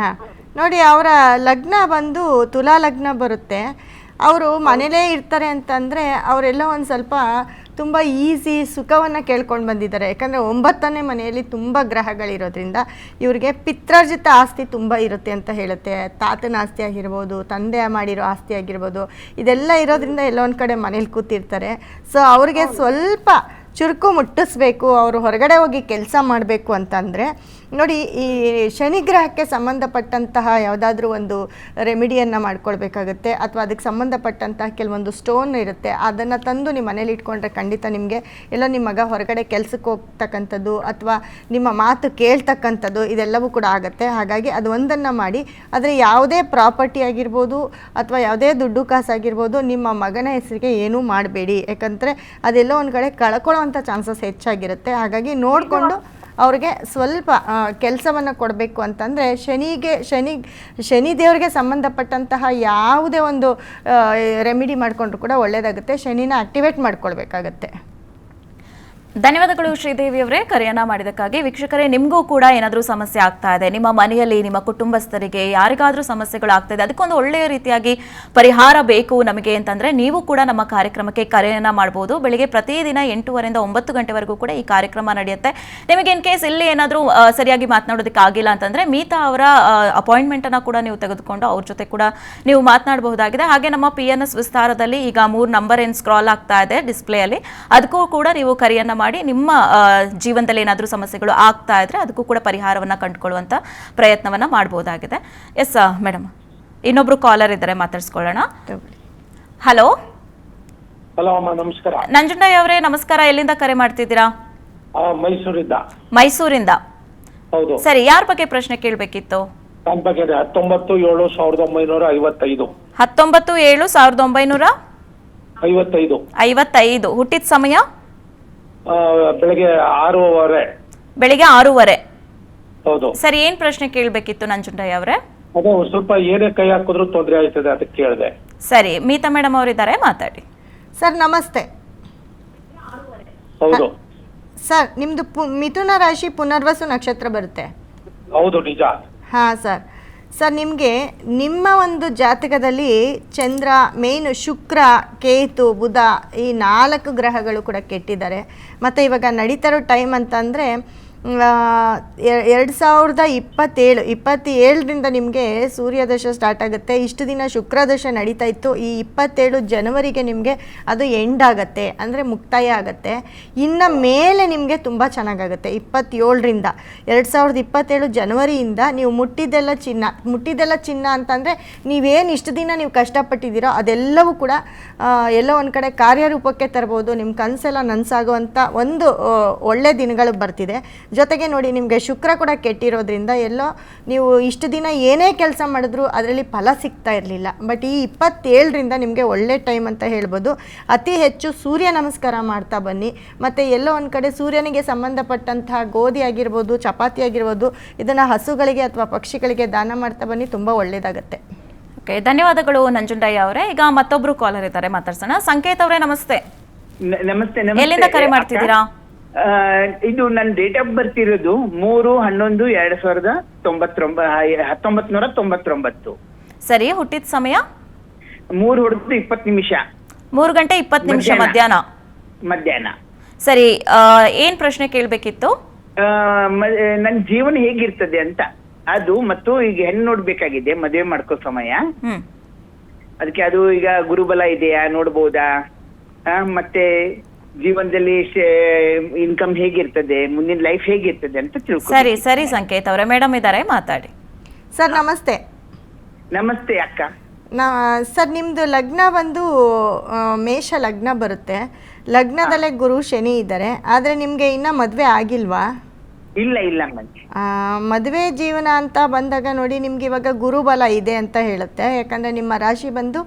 ಹಾಂ, ನೋಡಿ, ಅವರ ಲಗ್ನ ಬಂದು ತುಲಾ ಲಗ್ನ ಬರುತ್ತೆ. ಅವರು ಮನೇಲೇ ಇರ್ತಾರೆ ಅಂತಂದರೆ ಅವರೆಲ್ಲ ಒಂದು ಸ್ವಲ್ಪ ತುಂಬ ಈಸಿ ಸುಖವನ್ನು ಕೇಳ್ಕೊಂಡು ಬಂದಿದ್ದಾರೆ. ಯಾಕಂದರೆ 9ನೇ ಮನೆಯಲ್ಲಿ ತುಂಬ ಗ್ರಹಗಳಿರೋದ್ರಿಂದ ಇವರಿಗೆ ಪಿತ್ರಾರ್ಜಿತ ಆಸ್ತಿ ತುಂಬ ಇರುತ್ತೆ ಅಂತ ಹೇಳುತ್ತೆ. ತಾತನ ಆಸ್ತಿ ಆಗಿರ್ಬೋದು, ತಂದೆ ಮಾಡಿರೋ ಆಸ್ತಿ ಆಗಿರ್ಬೋದು, ಇದೆಲ್ಲ ಇರೋದ್ರಿಂದ ಎಲ್ಲೋ ಒಂದು ಕಡೆ ಮನೇಲಿ ಕೂತಿರ್ತಾರೆ. ಸೊ ಅವ್ರಿಗೆ ಸ್ವಲ್ಪ ಚುರುಕು ಮುಟ್ಟಿಸ್ಬೇಕು, ಅವರು ಹೊರಗಡೆ ಹೋಗಿ ಕೆಲಸ ಮಾಡಬೇಕು ಅಂತಂದರೆ ನೋಡಿ, ಈ ಶನಿಗ್ರಹಕ್ಕೆ ಸಂಬಂಧಪಟ್ಟಂತಹ ಯಾವುದಾದ್ರೂ ಒಂದು ರೆಮಿಡಿಯನ್ನು ಮಾಡ್ಕೊಳ್ಬೇಕಾಗತ್ತೆ, ಅಥವಾ ಅದಕ್ಕೆ ಸಂಬಂಧಪಟ್ಟಂತಹ ಕೆಲವೊಂದು ಸ್ಟೋನ್ ಇರುತ್ತೆ, ಅದನ್ನು ತಂದು ನಿಮ್ಮ ಮನೇಲಿ ಇಟ್ಕೊಂಡ್ರೆ ಖಂಡಿತ ನಿಮಗೆ ಎಲ್ಲೋ ನಿಮ್ಮ ಮಗ ಹೊರಗಡೆ ಕೆಲಸಕ್ಕೆ ಹೋಗ್ತಕ್ಕಂಥದ್ದು ಅಥವಾ ನಿಮ್ಮ ಮಾತು ಕೇಳ್ತಕ್ಕಂಥದ್ದು ಇದೆಲ್ಲವೂ ಕೂಡ ಆಗುತ್ತೆ. ಹಾಗಾಗಿ ಅದು ಒಂದನ್ನು ಮಾಡಿ, ಆದರೆ ಯಾವುದೇ ಪ್ರಾಪರ್ಟಿ ಆಗಿರ್ಬೋದು ಅಥವಾ ಯಾವುದೇ ದುಡ್ಡು ಕಾಸಾಗಿರ್ಬೋದು ನಿಮ್ಮ ಮಗನ ಹೆಸರಿಗೆ ಏನೂ ಮಾಡಬೇಡಿ. ಯಾಕಂದರೆ ಅದೆಲ್ಲೋ ಒಂದು ಕಡೆ ಕಳ್ಕೊಳ್ಳೋವಂಥ ಚಾನ್ಸಸ್ ಹೆಚ್ಚಾಗಿರುತ್ತೆ. ಹಾಗಾಗಿ ನೋಡಿಕೊಂಡು ಅವ್ರಿಗೆ ಸ್ವಲ್ಪ ಕೆಲಸವನ್ನು ಕೊಡಬೇಕು ಅಂತಂದರೆ ಶನಿ ದೇವರಿಗೆ ಸಂಬಂಧಪಟ್ಟಂತಹ ಯಾವುದೇ ಒಂದು ರೆಮಿಡಿ ಮಾಡಿಕೊಂಡ್ರು ಕೂಡ ಒಳ್ಳೆಯದಾಗುತ್ತೆ. ಶನಿನ ಆಕ್ಟಿವೇಟ್ ಮಾಡ್ಕೊಳ್ಬೇಕಾಗತ್ತೆ. ಧನ್ಯವಾದಗಳು ಶ್ರೀದೇವಿ ಅವರೇ, ಕರೆಯನ್ನ ಮಾಡಿದಕ್ಕಾಗಿ. ವೀಕ್ಷಕರೇ, ನಿಮಗೂ ಕೂಡ ಏನಾದರೂ ಸಮಸ್ಯೆ ಆಗ್ತಾ ಇದೆ, ನಿಮ್ಮ ಮನೆಯಲ್ಲಿ ನಿಮ್ಮ ಕುಟುಂಬಸ್ಥರಿಗೆ ಯಾರಿಗಾದರೂ ಸಮಸ್ಯೆಗಳು ಆಗ್ತಾ ಇದೆ, ಅದಕ್ಕೊಂದು ಒಳ್ಳೆಯ ರೀತಿಯಾಗಿ ಪರಿಹಾರ ಬೇಕು ನಮಗೆ ಅಂತಂದ್ರೆ ನೀವು ಕೂಡ ನಮ್ಮ ಕಾರ್ಯಕ್ರಮಕ್ಕೆ ಕರೆಯನ್ನ ಮಾಡಬಹುದು. ಬೆಳಿಗ್ಗೆ ಪ್ರತಿದಿನ 8:30ರಿಂದ 9 ಗಂಟೆವರೆಗೂ ಕೂಡ ಈ ಕಾರ್ಯಕ್ರಮ ನಡೆಯುತ್ತೆ. ನಿಮಗೆ ಇನ್ ಕೇಸ್ ಇಲ್ಲಿ ಏನಾದರೂ ಸರಿಯಾಗಿ ಮಾತನಾಡೋದಕ್ಕೆ ಆಗಿಲ್ಲ ಅಂತಂದ್ರೆ ಮೀತಾ ಅವರ ಅಪಾಯಿಂಟ್ಮೆಂಟ್ ಅನ್ನ ಕೂಡ ನೀವು ತೆಗೆದುಕೊಂಡು ಅವ್ರ ಜೊತೆ ಕೂಡ ನೀವು ಮಾತನಾಡಬಹುದಾಗಿದೆ. ಹಾಗೆ ನಮ್ಮ PNS ವಿಸ್ತಾರದಲ್ಲಿ ಈಗ 3 ನಂಬರ್ ಏನು ಸ್ಕ್ರಾಲ್ ಆಗ್ತಾ ಇದೆ ಡಿಸ್ಪ್ಲೇ ಅಲ್ಲಿ, ಅದಕ್ಕೂ ಕೂಡ ನೀವು ಕರೆಯನ್ನ ಮಾಡಿ ನಿಮ್ಮ ಜೀವನದಲ್ಲಿ ಏನಾದರೂ ಸಮಸ್ಯೆಗಳು ಆಗ್ತಾ ಇದ್ರೆ ಅದಕ್ಕೂ ಕೂಡ ಪರಿಹಾರವನ್ನ ಕಂಡುಕೊಳ್ಳುವಂತ ಪ್ರಯತ್ನವನ್ನ ಮಾಡಬಹುದಾಗಿದೆ. ಎಸ್ ಮೇಡಮ್, ಇನ್ನೊಬ್ರು ಕಾಲರ್ ಇದ್ದಾರೆ, ಮಾತಾಡ್ಸ್ಕೊಳ್ಳೋಣ. ಹಲೋ ಹಲೋ ಅಮ್ಮ, ನಮಸ್ಕಾರ. ನಂಜುಂಡಯ್ಯ ಅವರೇ ನಮಸ್ಕಾರ. ಎಲ್ಲಿಂದ ಕರೆ ಮಾಡ್ತಿದ್ದೀರಾ? ಮೈಸೂರಿಂದ. ಮೈಸೂರಿಂದ, ಹೌದು. ಸರಿ, ಯಾರ ಬಗ್ಗೆ ಪ್ರಶ್ನೆ ಕೇಳಬೇಕಿತ್ತು? ನನ್ನ ಬಗ್ಗೆ 19/7/1955. 19/7/1955. ಹುಟ್ಟಿದ ಸಮಯ? ಬೆಳಗ್ಗೆ 6:30. ಬೆಳಿಗ್ಗೆ 6:30. ಹೌದು. ಸರಿ, ಏನ್ ಪ್ರಶ್ನೆ ಕೇಳಬೇಕಿತ್ತು ನಂಜುಂಡಯ್ಯ ಅವರೇ? ಅದೇ ಸ್ವಲ್ಪ ಏನೇ ಕೈ ಹಾಕಿದ್ರು ತೊಂದರೆ ಆಯ್ತದೆ, ಅದಕ್ಕೆ ಕೇಳಿದೆ. ಸರಿ, ಮೀತಾ ಮೇಡಮ್ ಅವರಿದ್ದಾರೆ, ಮಾತಾಡಿ. ಸರ್ ನಮಸ್ತೆ. ಹೌದು ಸರ್, ನಿಮ್ಮದು ಮಿಥುನ ರಾಶಿ ಪುನರ್ವಸು ನಕ್ಷತ್ರ ಬರುತ್ತೆ. ಹೌದು, ನಿಜ. ಹಾಂ ಸರ್, ನಿಮಗೆ ನಿಮ್ಮ ಒಂದು ಜಾತಕದಲ್ಲಿ ಚಂದ್ರ, ಮೇನ್ ಶುಕ್ರ, ಕೇತು, ಬುಧ ಈ 4 ಗ್ರಹಗಳು ಕೂಡ ಕೆಟ್ಟಿದ್ದಾರೆ. ಮತ್ತು ಇವಾಗ ನಡೀತಾರೋ ಟೈಮ್ ಅಂತಂದರೆ 2027ರಿಂದ ನಿಮಗೆ ಸೂರ್ಯದಶ ಸ್ಟಾರ್ಟ್ ಆಗುತ್ತೆ. ಇಷ್ಟು ದಿನ ಶುಕ್ರದಶ ನಡೀತಾ ಇತ್ತು. ಈ 27 ಜನವರಿಗೆ ನಿಮಗೆ ಅದು ಎಂಡ್ ಆಗುತ್ತೆ, ಅಂದರೆ ಮುಕ್ತಾಯ ಆಗುತ್ತೆ. ಇನ್ನು ಮೇಲೆ ನಿಮಗೆ ತುಂಬ ಚೆನ್ನಾಗಾಗುತ್ತೆ. 27ರಿಂದ 2027 ಜನವರಿಯಿಂದ ನೀವು ಮುಟ್ಟಿದ್ದೆಲ್ಲ ಚಿನ್ನ ಅಂತಂದರೆ ನೀವೇನು ಇಷ್ಟು ದಿನ ನೀವು ಕಷ್ಟಪಟ್ಟಿದ್ದೀರೋ ಅದೆಲ್ಲವೂ ಕೂಡ ಎಲ್ಲೋ ಒಂದು ಕಡೆ ಕಾರ್ಯರೂಪಕ್ಕೆ ತರ್ಬೋದು. ನಿಮ್ಮ ಕನಸೆಲ್ಲ ನನಸಾಗುವಂಥ ಒಂದು ಒಳ್ಳೆ ದಿನಗಳು ಬರ್ತಿದೆ. ಜೊತೆಗೆ ನೋಡಿ, ನಿಮಗೆ ಶುಕ್ರ ಕೂಡ ಕೆಟ್ಟಿರೋದ್ರಿಂದ ಎಲ್ಲೋ ನೀವು ಇಷ್ಟು ದಿನ ಏನೇ ಕೆಲಸ ಮಾಡಿದ್ರು ಅದರಲ್ಲಿ ಫಲ ಸಿಗ್ತಾ ಇರಲಿಲ್ಲ. ಬಟ್ ಈ 27ರಿಂದ ನಿಮಗೆ ಒಳ್ಳೆ ಟೈಮ್ ಅಂತ ಹೇಳ್ಬೋದು. ಅತಿ ಹೆಚ್ಚು ಸೂರ್ಯ ನಮಸ್ಕಾರ ಮಾಡ್ತಾ ಬನ್ನಿ. ಮತ್ತು ಎಲ್ಲೋ ಒಂದು ಕಡೆ ಸೂರ್ಯನಿಗೆ ಸಂಬಂಧಪಟ್ಟಂತಹ ಗೋಧಿ ಆಗಿರ್ಬೋದು, ಚಪಾತಿ ಆಗಿರ್ಬೋದು, ಇದನ್ನು ಹಸುಗಳಿಗೆ ಅಥವಾ ಪಕ್ಷಿಗಳಿಗೆ ದಾನ ಮಾಡ್ತಾ ಬನ್ನಿ, ತುಂಬ ಒಳ್ಳೆಯದಾಗತ್ತೆ. ಓಕೆ, ಧನ್ಯವಾದಗಳು ನಂಜುಂಡಯ್ಯ ಅವರೇ. ಈಗ ಮತ್ತೊಬ್ರು ಕಾಲರ್ ಇದ್ದಾರೆ, ಮಾತಾಡ್ಸೋಣ. ಸಂಕೇತ್ ಅವರೇ ನಮಸ್ತೆ. ನಮಸ್ತೆ. ಎಲ್ಲಿಂದ ಕರೆ ಮಾಡ್ತಿದ್ದೀರಾ? ಇದು ನನ್ನ ಡೇಟ್ ಆಫ್ ಬರ್ತ್ ಇರೋದು 3/11/1999. ಸರಿ, ಹುಟ್ಟಿದ ಸಮಯ? 3:20 3:20 ಮಧ್ಯಾಹ್ನ. ಸರಿ, ಏನ್ ಪ್ರಶ್ನೆ ಕೇಳಬೇಕಿತ್ತು? ನನ್ನ ಜೀವನ ಹೇಗಿರ್ತದೆ ಅಂತ ಅದು, ಮತ್ತು ಈಗ ಹೆಣ್ಣು ನೋಡ್ಬೇಕಾಗಿದೆ, ಮದುವೆ ಮಾಡ್ಕೋ ಸಮಯ. ಅದಕ್ಕೆ ಅದು ಈಗ ಗುರುಬಲ ಇದೆಯಾ ನೋಡ್ಬೋದಾ, ಮತ್ತೆ ಜೀವನದಲ್ಲಿ ಇನ್ಕಮ್ ಹೇಗಿರ್ತದೆ, ಮುಂದಿನ ಲೈಫ್ ಹೇಗಿರ್ತದೆ ಅಂತ ತಿಳ್ಕೊ. ಸರಿ ಸಂಕೇತ್ ಅವರೇ, ಮೇಡಮ್ ಇದ್ದಾರೆ, ಮಾತಾಡಿ. ಸರ್ ನಮಸ್ತೆ. ನಮಸ್ತೆ ಅಕ್ಕ. ಸರ್, ನಿಮ್ಮದು ಲಗ್ನ ಬಂದು ಮೇಷ ಲಗ್ನ ಬರುತ್ತೆ. ಲಗ್ನದಲ್ಲೇ ಗುರು ಶನಿ ಇದ್ದಾರೆ. ಆದರೆ ನಿಮಗೆ ಇನ್ನೂ ಮದುವೆ ಆಗಿಲ್ವಾ? ಇಲ್ಲ ಮದುವೆ ಜೀವನ ಅಂತ ಬಂದಾಗ ನೋಡಿ, ನಿಮ್ಗೆ ಇವಾಗ ಗುರುಬಲ ಇದೆ ಅಂತ ಹೇಳುತ್ತೆ. ಯಾಕಂದರೆ ನಿಮ್ಮ ರಾಶಿ ಬಂದು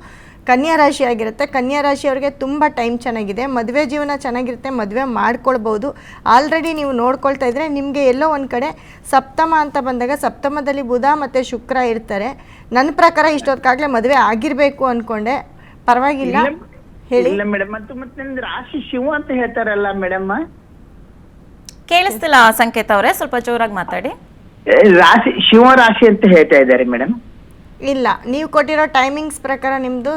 ಕನ್ಯಾ ರಾಶಿ ಆಗಿರುತ್ತೆ. ಕನ್ಯಾ ರಾಶಿಯವ್ರಿಗೆ ತುಂಬ ಟೈಮ್ ಚೆನ್ನಾಗಿದೆ, ಮದುವೆ ಜೀವನ ಚೆನ್ನಾಗಿರುತ್ತೆ, ಮದುವೆ ಮಾಡ್ಕೊಳ್ಬೋದು. ಆಲ್ರೆಡಿ ನೀವು ನೋಡ್ಕೊಳ್ತಾ ಇದ್ರೆ ನಿಮಗೆ ಎಲ್ಲೋ ಒಂದು ಕಡೆ ಸಪ್ತಮ ಅಂತ ಬಂದಾಗ ಸಪ್ತಮದಲ್ಲಿ ಬುಧ ಮತ್ತು ಶುಕ್ರ ಇರ್ತಾರೆ. ನನ್ನ ಪ್ರಕಾರ ಇಷ್ಟೊತ್ತಾಗಲೇ ಮದುವೆ ಆಗಿರಬೇಕು ಅಂದ್ಕೊಂಡೆ. ಪರವಾಗಿಲ್ಲ, ಹೇಳಿ. ಇಲ್ಲ ಮೇಡಮ್, ಮತ್ತೆ ರಾಶಿ ಶಿವ ಅಂತ ಹೇಳ್ತಾರಲ್ಲ ಮೇಡಮ್? ಕೇಳಿಸ್ತಿಲ್ಲ ಸಂಕೇತ್ ಅವರೇ, ಸ್ವಲ್ಪ ಜೋರಾಗಿ ಮಾತಾಡಿ. ರಾಶಿ ಶಿವ ರಾಶಿ ಅಂತ ಹೇಳ್ತಾ ಇದ್ದಾರೆ ಮೇಡಮ್. ಇಲ್ಲ, ನೀವು ಕೊಟ್ಟಿರೋ ಟೈಮಿಂಗ್ಸ್ ಪ್ರಕಾರ ನಿಮ್ಮದು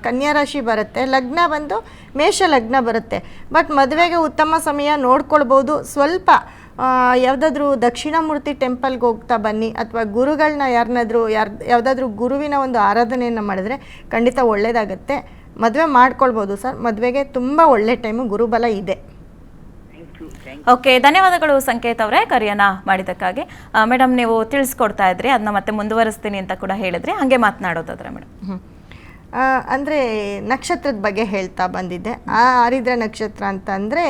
ಕನ್ಯಾ ರಾಶಿ ಬರುತ್ತೆ, ಲಗ್ನ ಬಂದು ಮೇಷ ಲಗ್ನ ಬರುತ್ತೆ. ಬಟ್ ಮದುವೆಗೆ ಉತ್ತಮ ಸಮಯ ನೋಡ್ಕೊಳ್ಬೋದು. ಸ್ವಲ್ಪ ಯಾವುದಾದ್ರೂ ದಕ್ಷಿಣಾಮೂರ್ತಿ ಟೆಂಪಲ್ಗೆ ಹೋಗ್ತಾ ಬನ್ನಿ, ಅಥವಾ ಗುರುಗಳನ್ನ ಯಾವುದಾದ್ರೂ ಗುರುವಿನ ಒಂದು ಆರಾಧನೆಯನ್ನು ಮಾಡಿದ್ರೆ ಖಂಡಿತ ಒಳ್ಳೆಯದಾಗತ್ತೆ. ಮದುವೆ ಮಾಡ್ಕೊಳ್ಬೋದು ಸರ್. ಮದುವೆಗೆ ತುಂಬ ಒಳ್ಳೆ ಟೈಮು, ಗುರುಬಲ ಇದೆ. ಓಕೆ, ಧನ್ಯವಾದಗಳು ಸಂಕೇತ್ ಅವರೇ ಕರೆಯನ್ನ ಮಾಡಿದ್ದಕ್ಕಾಗಿ. ಮೇಡಮ್, ನೀವು ತಿಳಿಸ್ಕೊಡ್ತಾ ಇದ್ರಿ, ಅದನ್ನ ಮತ್ತೆ ಮುಂದುವರಿಸ್ತೀನಿ ಅಂತ ಕೂಡ ಹೇಳಿದ್ರಿ, ಹಾಗೆ ಮಾತನಾಡೋದಾದ್ರೆ ಮೇಡಮ್. ಅಂದರೆ ನಕ್ಷತ್ರದ ಬಗ್ಗೆ ಹೇಳ್ತಾ ಬಂದಿದ್ದೆ. ಆ ಆರಿದ್ರ ನಕ್ಷತ್ರ ಅಂತಂದರೆ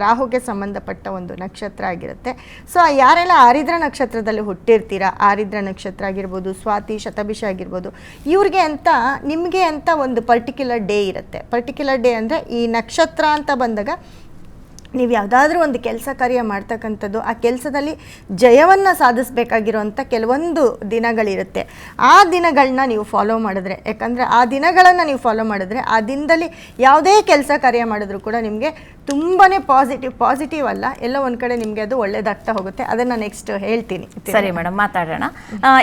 ರಾಹುಗೆ ಸಂಬಂಧಪಟ್ಟ ಒಂದು ನಕ್ಷತ್ರ ಆಗಿರುತ್ತೆ. ಸೊ ಯಾರೆಲ್ಲ ಆರಿದ್ರ ನಕ್ಷತ್ರದಲ್ಲಿ ಹುಟ್ಟಿರ್ತೀರ, ಆರಿದ್ರ ನಕ್ಷತ್ರ ಆಗಿರ್ಬೋದು, ಸ್ವಾತಿ, ಶತಭಿಷ ಆಗಿರ್ಬೋದು, ಇವ್ರಿಗೆ ಅಂತ ನಿಮಗೆ ಅಂತ ಒಂದು ಪರ್ಟಿಕ್ಯುಲರ್ ಡೇ ಇರುತ್ತೆ. ಪರ್ಟಿಕ್ಯುಲರ್ ಡೇ ಅಂದರೆ ಈ ನಕ್ಷತ್ರ ಅಂತ ಬಂದಾಗ ನೀವು ಯಾವುದಾದ್ರೂ ಒಂದು ಕೆಲಸ ಕಾರ್ಯ ಮಾಡ್ತಕ್ಕಂಥದ್ದು, ಆ ಕೆಲಸದಲ್ಲಿ ಜಯವನ್ನು ಸಾಧಿಸಬೇಕಾಗಿರೋಂಥ ಕೆಲವೊಂದು ದಿನಗಳಿರುತ್ತೆ. ಆ ದಿನಗಳನ್ನ ನೀವು ಫಾಲೋ ಮಾಡಿದ್ರೆ, ಯಾಕಂದರೆ ಆ ದಿನಗಳನ್ನು ನೀವು ಫಾಲೋ ಮಾಡಿದ್ರೆ ಆ ದಿನದಲ್ಲಿ ಯಾವುದೇ ಕೆಲಸ ಕಾರ್ಯ ಮಾಡಿದ್ರೂ ಕೂಡ ನಿಮಗೆ ತುಂಬಾ ಪಾಸಿಟಿವ್ ಅಲ್ಲ, ಎಲ್ಲೋ ಒಂದು ಕಡೆ ನಿಮಗೆ ಅದು ಒಳ್ಳೇದಾಗ್ತಾ ಹೋಗುತ್ತೆ. ಅದನ್ನು ನೆಕ್ಸ್ಟ್ ಹೇಳ್ತೀನಿ. ಸರಿ ಮೇಡಮ್, ಮಾತಾಡೋಣ.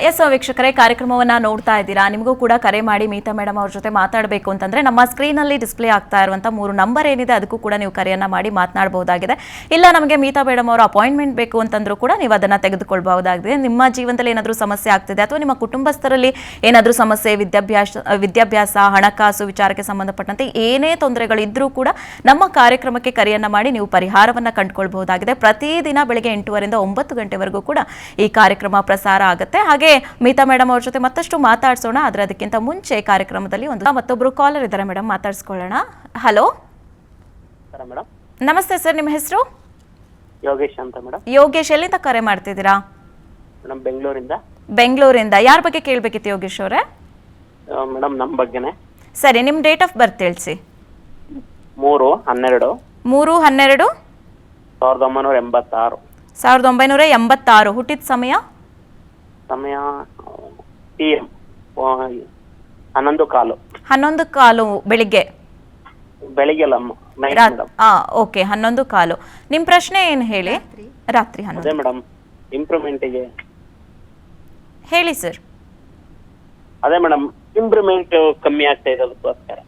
ಎಸ್ ವೀಕ್ಷಕರೇ, ಕಾರ್ಯಕ್ರಮವನ್ನು ನೋಡ್ತಾ ಇದ್ದೀರಾ. ನಿಮಗೂ ಕೂಡ ಕರೆ ಮಾಡಿ ಮೀತಾ ಮೇಡಮ್ ಅವ್ರ ಜೊತೆ ಮಾತಾಡಬೇಕು ಅಂತಂದರೆ ನಮ್ಮ ಸ್ಕ್ರೀನಲ್ಲಿ ಡಿಸ್ಪ್ಲೇ ಆಗ್ತಾ ಇರುವಂಥ 3 ನಂಬರ್ ಏನಿದೆ ಅದಕ್ಕೂ ಕೂಡ ನೀವು ಕರೆಯನ್ನು ಮಾಡಿ ಮಾತನಾಡಬಹುದಾಗಿದೆ. ಇಲ್ಲ ನಮಗೆ ಮೀತಾ ಮೇಡಮ್ ಅವರ ಅಪಾಯಿಂಟ್ಮೆಂಟ್ ಬೇಕು ಅಂತಂದ್ರೂ ಕೂಡ ನೀವು ಅದನ್ನು ತೆಗೆದುಕೊಳ್ಬಹುದಾಗಿದೆ. ನಿಮ್ಮ ಜೀವನದಲ್ಲಿ ಏನಾದರೂ ಸಮಸ್ಯೆ ಆಗ್ತಿದೆ ಅಥವಾ ನಿಮ್ಮ ಕುಟುಂಬಸ್ಥರಲ್ಲಿ ಏನಾದರೂ ಸಮಸ್ಯೆ, ವಿದ್ಯಾಭ್ಯಾಸ, ಹಣಕಾಸು ವಿಚಾರಕ್ಕೆ ಸಂಬಂಧಪಟ್ಟಂತೆ ಏನೇ ತೊಂದರೆಗಳಿದ್ರೂ ಕೂಡ ನಮ್ಮ ಕಾರ್ಯಕ್ರಮಕ್ಕೆ ಕರೆಯನ್ನ ಮಾಡಿ ನೀವು ಪರಿಹಾರವನ್ನ ಕಂಡುಕೊಳ್ಳಬಹುದಾಗಿದೆ. ಪ್ರತಿದಿನ ಬೆಳಗ್ಗೆ 8 ರಿಂದ 9 ಗಂಟೆವರೆಗೂ ಕೂಡ ಈ ಕಾರ್ಯಕ್ರಮ ಪ್ರಸಾರ ಆಗುತ್ತೆ. ಹಾಗೆ ಮೀತಾ ಮೇಡಮ್ ಅವ್ರ ಜೊತೆ ಮತ್ತಷ್ಟು ಮಾತಾಡ್ಸೋಣ. ಆದರೆ ಅದಕ್ಕಿಂತ ಮುಂಚೆ ಕಾರ್ಯಕ್ರಮದಲ್ಲಿ ಮತ್ತೊಬ್ರು ಕಾಲರ್ ಇದ್ದಾರೆ ಮೇಡಮ್, ಮಾತಾಡ್ಸ್ಕೊಳ್ಳೋಣ. Hello madam. ನಮಸ್ತೆ ಸರ್, ನಿಮ್ಮ ಹೆಸರು? ಯೋಗೇಶ್ ಅಂತ ಮೇಡಮ್. ಯೋಗೇಶ್, ಎಲ್ಲಿಂದ ಕರೆ ಮಾಡ್ತಿದ್ದೀರಾ? ಮೇಡಮ್ ಬೆಂಗಳೂರಿಂದ. ಬೆಂಗಳೂರಿಂದ. ಯಾರ ಬಗ್ಗೆ ಕೇಳಬೇಕಿತ್ತು ಯೋಗೇಶ್ ಅವರೇ? ಮೇಡಮ್ ನಮ್ಮ ಬಗ್ಗೆನೇ. ಸರಿ, ನಿಮ್ಮ ಡೇಟ್ ಆಫ್ ಬರ್ತ್ ತಿಳಿಸಿ. 3/12/1986. 1986. ಹುಟ್ಟಿದ ಸಮಯ? PM 11:15. 11:15 ಬೆಳಿಗ್ಗೆ ಬೆಳಿಗ್ಗೆ ಅಲ್ಲ, ಓಕೆ, 11:15. ನಿಮ್ಮ ಪ್ರಶ್ನೆ ಏನು ಹೇಳಿ? ರಾತ್ರಿ 11. ಅದೇ ಮೇಡಮ್, ಇಂಪ್ರೂವ್ಮೆಂಟಿಗೆ ಹೇಳಿ ಸರ್. ಅದೇ ಮೇಡಮ್, ಇಂಪ್ರೂವ್ಮೆಂಟ್ ಕಮ್ಮಿ ಆಗ್ತಾ ಇದೆ, ಅದಕ್ಕೋಸ್ಕರ.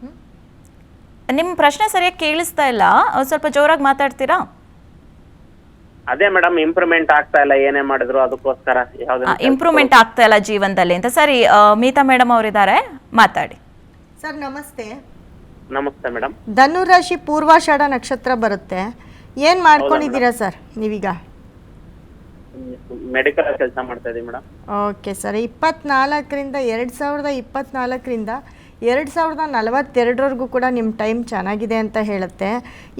ನಿಮ್ಮ ಪ್ರಶ್ನೆ ಸರಿಯಾಗಿ ಕೇಳಿಸ್ತಾ ಇಲ್ಲ, ಸ್ವಲ್ಪ ಜೋರಾಗಿ ಮಾತಾಡ್ತೀರಾ? ಅದೇ ಮೇಡಮ್, ಇಂಪ್ರೂವ್ಮೆಂಟ್ ಆಗ್ತಾ ಇಲ್ಲ, ಏನೇ ಮಾಡಿದ್ರು ಅದಕ್ಕೋಸ್ಕರ. ಇಂಪ್ರೂವ್ಮೆಂಟ್ ಆಗ್ತಾ ಇಲ್ಲ ಜೀವನದಲ್ಲಿ ಅಂತ. ಸರಿ, ಮೀತಾ ಮೇಡಮ್ ಅವರಿದ್ದಾರೆ, ಮಾತಾಡಿ. ಸರ್ ನಮಸ್ತೆ. ನಮಸ್ತೆ ಮೇಡಮ್. ಧನುರಾಶಿ ಪೂರ್ವಾಷಾಢ ನಕ್ಷತ್ರ ಬರುತ್ತೆ. ಏನು ಮಾಡ್ಕೊಂಡಿದ್ದೀರಾ ಸರ್ ನೀವೀಗ? ಮೆಡಿಕಲ್ ಕೆಲಸ ಮಾಡ್ತಾ ಇದ್ದೀವಿ ಮೇಡಮ್. ಓಕೆ ಸರ್, 2024ರಿಂದ 2042ವರೆಗೂ ಕೂಡ ನಿಮ್ಮ ಟೈಮ್ ಚೆನ್ನಾಗಿದೆ ಅಂತ ಹೇಳುತ್ತೆ.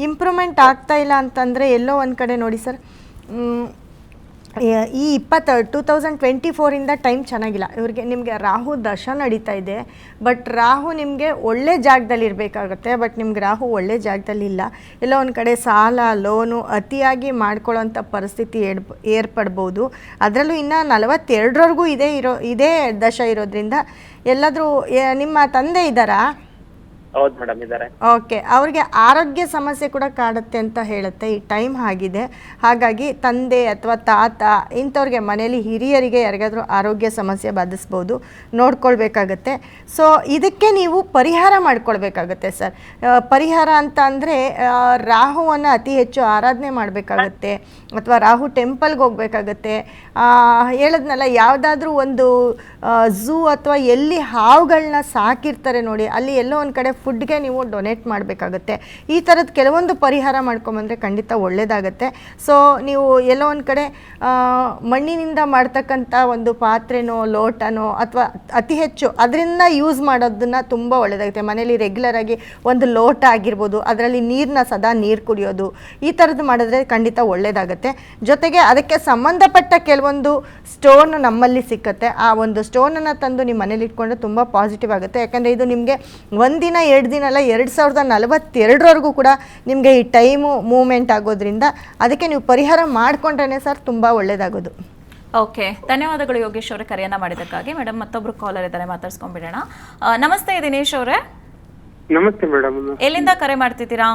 ಇಂಪ್ರೂವ್ಮೆಂಟ್ ಆಗ್ತಾ ಇಲ್ಲ ಅಂತಂದರೆ ಎಲ್ಲೋ ಒಂದು ಕಡೆ ನೋಡಿ ಸರ್, ಈ 2024ಇಂದ ಟೈಮ್ ಚೆನ್ನಾಗಿಲ್ಲ ಇವ್ರಿಗೆ. ನಿಮಗೆ ರಾಹು ದಶ ನಡೀತಾ ಇದೆ, ಬಟ್ ರಾಹು ನಿಮಗೆ ಒಳ್ಳೆ ಜಾಗದಲ್ಲಿ ಇರಬೇಕಾಗುತ್ತೆ. ಬಟ್ ನಿಮ್ಗೆ ರಾಹು ಒಳ್ಳೆ ಜಾಗದಲ್ಲಿ ಇಲ್ಲ. ಎಲ್ಲೋ ಒಂದು ಕಡೆ ಸಾಲ, ಲೋನು ಅತಿಯಾಗಿ ಮಾಡ್ಕೊಳ್ಳೋಂಥ ಪರಿಸ್ಥಿತಿ ಏರ್ಪಡ್ಬೋದು. ಅದರಲ್ಲೂ ಇನ್ನು 42ವರೆಗೂ ಇದೇ ದಶ ಇರೋದ್ರಿಂದ ಎಲ್ಲಾದರೂ ನಿಮ್ಮ ತಂದೆ ಇದ್ದಾರಾ? ಹೌದು ಮೇಡಮ್, ಇದ್ದಾರೆ. ಓಕೆ, ಅವ್ರಿಗೆ ಆರೋಗ್ಯ ಸಮಸ್ಯೆ ಕೂಡ ಕಾಡುತ್ತೆ ಅಂತ ಹೇಳುತ್ತೆ. ಈ ಟೈಮ್ ಆಗಿದೆ. ಹಾಗಾಗಿ ತಂದೆ ಅಥವಾ ತಾತ ಇಂಥವ್ರಿಗೆ, ಮನೆಯಲ್ಲಿ ಹಿರಿಯರಿಗೆ ಯಾರಿಗಾದರೂ ಆರೋಗ್ಯ ಸಮಸ್ಯೆ ಬಾಧಿಸ್ಬೋದು, ನೋಡ್ಕೊಳ್ಬೇಕಾಗತ್ತೆ. ಸೊ ಇದಕ್ಕೆ ನೀವು ಪರಿಹಾರ ಮಾಡ್ಕೊಳ್ಬೇಕಾಗತ್ತೆ ಸರ್. ಪರಿಹಾರ ಅಂತ ಅಂದರೆ ರಾಹುವನ್ನು ಅತಿ ಹೆಚ್ಚು ಆರಾಧನೆ ಮಾಡಬೇಕಾಗತ್ತೆ, ಅಥವಾ ರಾಹು ಟೆಂಪಲ್ಗೆ ಹೋಗಬೇಕಾಗತ್ತೆ. ಹೇಳಿದ್ನಲ್ಲ, ಯಾವುದಾದ್ರೂ ಒಂದು ಝೂ ಅಥವಾ ಎಲ್ಲಿ ಹಾವುಗಳನ್ನ ಸಾಕಿರ್ತಾರೆ ನೋಡಿ, ಅಲ್ಲಿ ಎಲ್ಲೋ ಒಂದು ಕಡೆ ಫುಡ್ಗೆ ನೀವು ಡೊನೇಟ್ ಮಾಡಬೇಕಾಗತ್ತೆ. ಈ ಥರದ್ದು ಕೆಲವೊಂದು ಪರಿಹಾರ ಮಾಡ್ಕೊಂಬಂದರೆ ಖಂಡಿತ ಒಳ್ಳೆಯದಾಗತ್ತೆ. ಸೊ ನೀವು ಎಲ್ಲೋ ಒಂದು ಕಡೆ ಮಣ್ಣಿನಿಂದ ಮಾಡ್ತಕ್ಕಂಥ ಒಂದು ಪಾತ್ರೆನೋ ಲೋಟನೋ ಅಥವಾ ಅತಿ ಹೆಚ್ಚು ಅದರಿಂದ ಯೂಸ್ ಮಾಡೋದನ್ನು ತುಂಬ ಒಳ್ಳೆಯದಾಗುತ್ತೆ. ಮನೇಲಿ ರೆಗ್ಯುಲರಾಗಿ ಒಂದು ಲೋಟ ಆಗಿರ್ಬೋದು, ಅದರಲ್ಲಿ ಸದಾ ನೀರು ಕುಡಿಯೋದು, ಈ ಥರದ್ದು ಮಾಡಿದ್ರೆ ಖಂಡಿತ ಒಳ್ಳೆಯದಾಗತ್ತೆ. ಜೊತೆಗೆ ಅದಕ್ಕೆ ಸಂಬಂಧಪಟ್ಟ ಕೆಲವೊಂದು ಸ್ಟೋನ್ ನಮ್ಮಲ್ಲಿ ಸಿಕ್ಕತ್ತೆ. ಆ ಒಂದು ಸ್ಟೋನನ್ನು ತಂದು ನಿಮ್ಮ ಮನೇಲಿ ಇಟ್ಕೊಂಡ್ರೆ ತುಂಬ ಪಾಸಿಟಿವ್ ಆಗುತ್ತೆ. ಯಾಕಂದರೆ ಇದು ನಿಮಗೆ ಒಂದಿನ 2 ದಿನ ಅಲ್ಲ, 2042ವರೆಗೂ ಕೂಡ ನಿಮಗೆ ಈ ಟೈಮು ಮೂವ್ಮೆಂಟ್ ಆಗೋದ್ರಿಂದ ಅದಕ್ಕೆ ನೀವು ಪರಿಹಾರ ಮಾಡಿಕೊಂಡ್ರೆ ಸರ್ ತುಂಬ ಒಳ್ಳೆಯದಾಗೋದು. ಓಕೆ, ಧನ್ಯವಾದಗಳು ಯೋಗೇಶ್ ಅವರೇ ಕರೆಯನ್ನ ಮಾಡಿದ್ದಕ್ಕಾಗಿ. ಮೇಡಮ್, ಮತ್ತೊಬ್ರು ಕಾಲರ್ ಇದ್ದಾರೆ, ಮಾತಾಡ್ಸ್ಕೊಂಡ್ಬಿಡೋಣ. ನಮಸ್ತೆ ದಿನೇಶ್ ಅವರೇ. ನಮಸ್ತೆ ಮೇಡಮ್. ಎಲ್ಲಿಂದ ಕರೆ ಮಾಡ್ತಿದ್ದೀರಾ?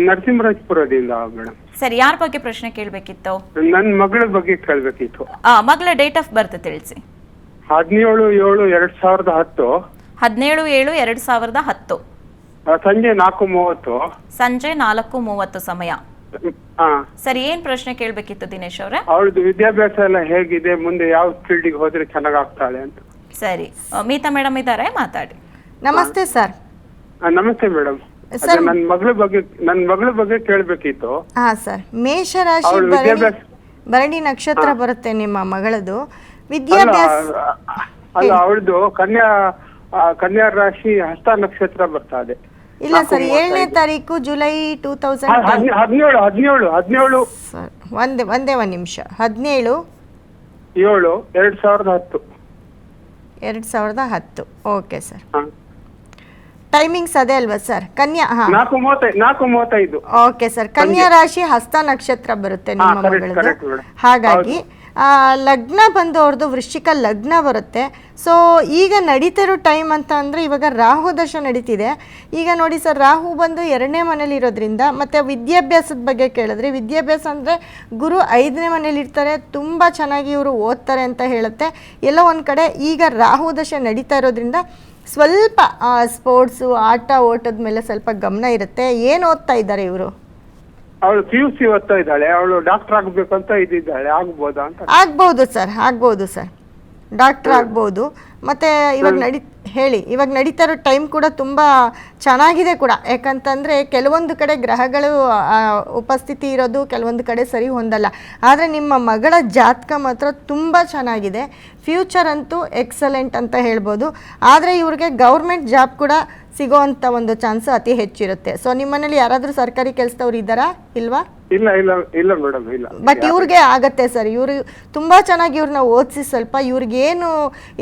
ನರಸಿಂಹರಾಜಪುರದಿಂದ ಮೇಡಮ್. ಸರಿ, ಯಾರ ಬಗ್ಗೆ ಪ್ರಶ್ನೆ ಕೇಳಬೇಕಿತ್ತು? ನನ್ನ ಮಗಳ ಬಗ್ಗೆ ಕೇಳಬೇಕಿತ್ತು. ಮಗಳ ಡೇಟ್ ಆಫ್ ಬರ್ತ್ ತಿಳಿಸಿ. 17/7/2010. 17/7/2010. ಸಂಜೆ 4:30. ಸಂಜೆ 4:30 ಸಮಯ. ಸರಿ, ಏನ್ ಪ್ರಶ್ನೆ ಕೇಳಬೇಕಿತ್ತು ದಿನೇಶ್ ಅವರೇ? ಅವಳದು ವಿದ್ಯಾಭ್ಯಾಸ ಎಲ್ಲ ಹೇಗಿದೆ, ಮುಂದೆ ಯಾವ ಫೀಲ್ಡಿಗೆ ಹೋದ್ರೆ ಚೆನ್ನಾಗಾಗ್ತಾಳೆ ಅಂತ. ಸರಿ, ಮೀತಾ ಮೇಡಮ್ ಇದ್ದಾರೆ, ಮಾತಾಡಿ. ನಮಸ್ತೆ ಸರ್. ನಮಸ್ತೆ ಮೇಡಮ್. ಸರ್ ನನ್ನ ಮಗಳ ಬಗ್ಗೆ ಕೇಳಬೇಕಿತ್ತು. ಹಾಂ ಸರ್, ಮೇಷರಾಶಿ ಅವ್ಳ ವಿದ್ಯಾಭ್ಯಾಸ ಭರಣಿ ನಕ್ಷತ್ರ ಬರುತ್ತೆ ನಿಮ್ಮ ಮಗಳದು. ವಿದ್ಯಾಭ್ಯಾಸ ಅಲ್ಲ, ಅವಳದು ಕನ್ಯಾ ರಾಶಿ ಹಸ್ತ ನಕ್ಷತ್ರ ಬರ್ತಾ ಇದೆ. ಇಲ್ಲ ಸರ್, 7ನೇ ತಾರೀಕು ಜುಲೈ 2000. 17 ಸರ್ ಒಂದೇ ಒಂದು ನಿಮಿಷ. 17/7/2010. 2010. Okay sir. ಟೈಮಿಂಗ್ಸ್ ಅದೇ ಅಲ್ವಾ ಸರ್? ಕನ್ಯಾ. ಹಾಂ, 4:35. Okay sir. ಕನ್ಯಾ ರಾಶಿ ಹಸ್ತ ನಕ್ಷತ್ರ ಬರುತ್ತೆ ನಿಮ್ಮ ಮಗಳದ್ದು. ಹಾಗಾಗಿ ಲಗ್ನ ಬಂದು ಅವ್ರದ್ದು ವೃಶ್ಚಿಕ ಲಗ್ನ ಬರುತ್ತೆ. ಸೊ ಈಗ ನಡೀತಿರೋ ಟೈಮ್ ಅಂತ ಅಂದರೆ ಇವಾಗ ರಾಹು ದಶ ನಡೀತಿದೆ. ಈಗ ನೋಡಿ ಸರ್, ರಾಹು ಬಂದು 2ನೇ ಮನೇಲಿ ಇರೋದ್ರಿಂದ, ಮತ್ತು ವಿದ್ಯಾಭ್ಯಾಸದ ಬಗ್ಗೆ ಕೇಳಿದ್ರೆ, ವಿದ್ಯಾಭ್ಯಾಸ ಅಂದರೆ ಗುರು 5ನೇ ಮನೇಲಿ ಇರ್ತಾರೆ, ತುಂಬ ಚೆನ್ನಾಗಿ ಇವರು ಓದ್ತಾರೆ ಅಂತ ಹೇಳುತ್ತೆ. ಎಲ್ಲೋ ಒಂದು ಕಡೆ ಈಗ ರಾಹು ದಶ ನಡೀತಾ ಇರೋದ್ರಿಂದ ಸ್ವಲ್ಪ ಸ್ಪೋರ್ಟ್ಸು, ಆಟ ಓಟದ ಮೇಲೆ ಸ್ವಲ್ಪ ಗಮನ ಇರುತ್ತೆ. ಏನು ಓದ್ತಾ ಇದ್ದಾರೆ ಇವರು? ಅವಳು PUC ಓದ್ತಾ ಇದ್ದಾಳೆ. ಅವಳು ಡಾಕ್ಟರ್ ಆಗ್ಬೇಕು ಅಂತ ಇದ್ದಾಳೆ. ಆಗ್ಬೋದಾ ಅಂತ? ಆಗ್ಬೋದು ಸರ್, ಡಾಕ್ಟರ್ ಆಗ್ಬೋದು. ಮತ್ತು ಇವಾಗ ನಡೀತಾ ಇರೋ ಟೈಮ್ ಕೂಡ ತುಂಬ ಚೆನ್ನಾಗಿದೆ ಕೂಡ. ಯಾಕಂತಂದರೆ ಕೆಲವೊಂದು ಕಡೆ ಗ್ರಹಗಳು ಉಪಸ್ಥಿತಿ ಇರೋದು ಕೆಲವೊಂದು ಕಡೆ ಸರಿ ಹೊಂದಲ್ಲ. ಆದರೆ ನಿಮ್ಮ ಮಗಳ ಜಾತಕ ಮಾತ್ರ ತುಂಬ ಚೆನ್ನಾಗಿದೆ. ಫ್ಯೂಚರ್ ಅಂತೂ ಎಕ್ಸಲೆಂಟ್ ಅಂತ ಹೇಳ್ಬೋದು. ಆದರೆ ಇವ್ರಿಗೆ ಗೌರ್ಮೆಂಟ್ ಜಾಬ್ ಕೂಡ ಸಿಗೋವಂಥ ಒಂದು ಚಾನ್ಸ್ ಅತಿ ಹೆಚ್ಚಿರುತ್ತೆ. ಸೊ ನಿಮ್ಮನೇಲಿ ಯಾರಾದರೂ ಸರ್ಕಾರಿ ಕೆಲಸದವ್ರು ಇದ್ದಾರಾ, ಇಲ್ವಾ? ಇಲ್ಲ ಮೇಡಮ್, ಇಲ್ಲ. ಬಟ್ ಇವ್ರಿಗೆ ಆಗತ್ತೆ ಸರ್. ಇವರು ತುಂಬ ಚೆನ್ನಾಗಿ ಇವ್ರನ್ನ ಓದಿಸಿ, ಸ್ವಲ್ಪ ಇವ್ರಿಗೇನು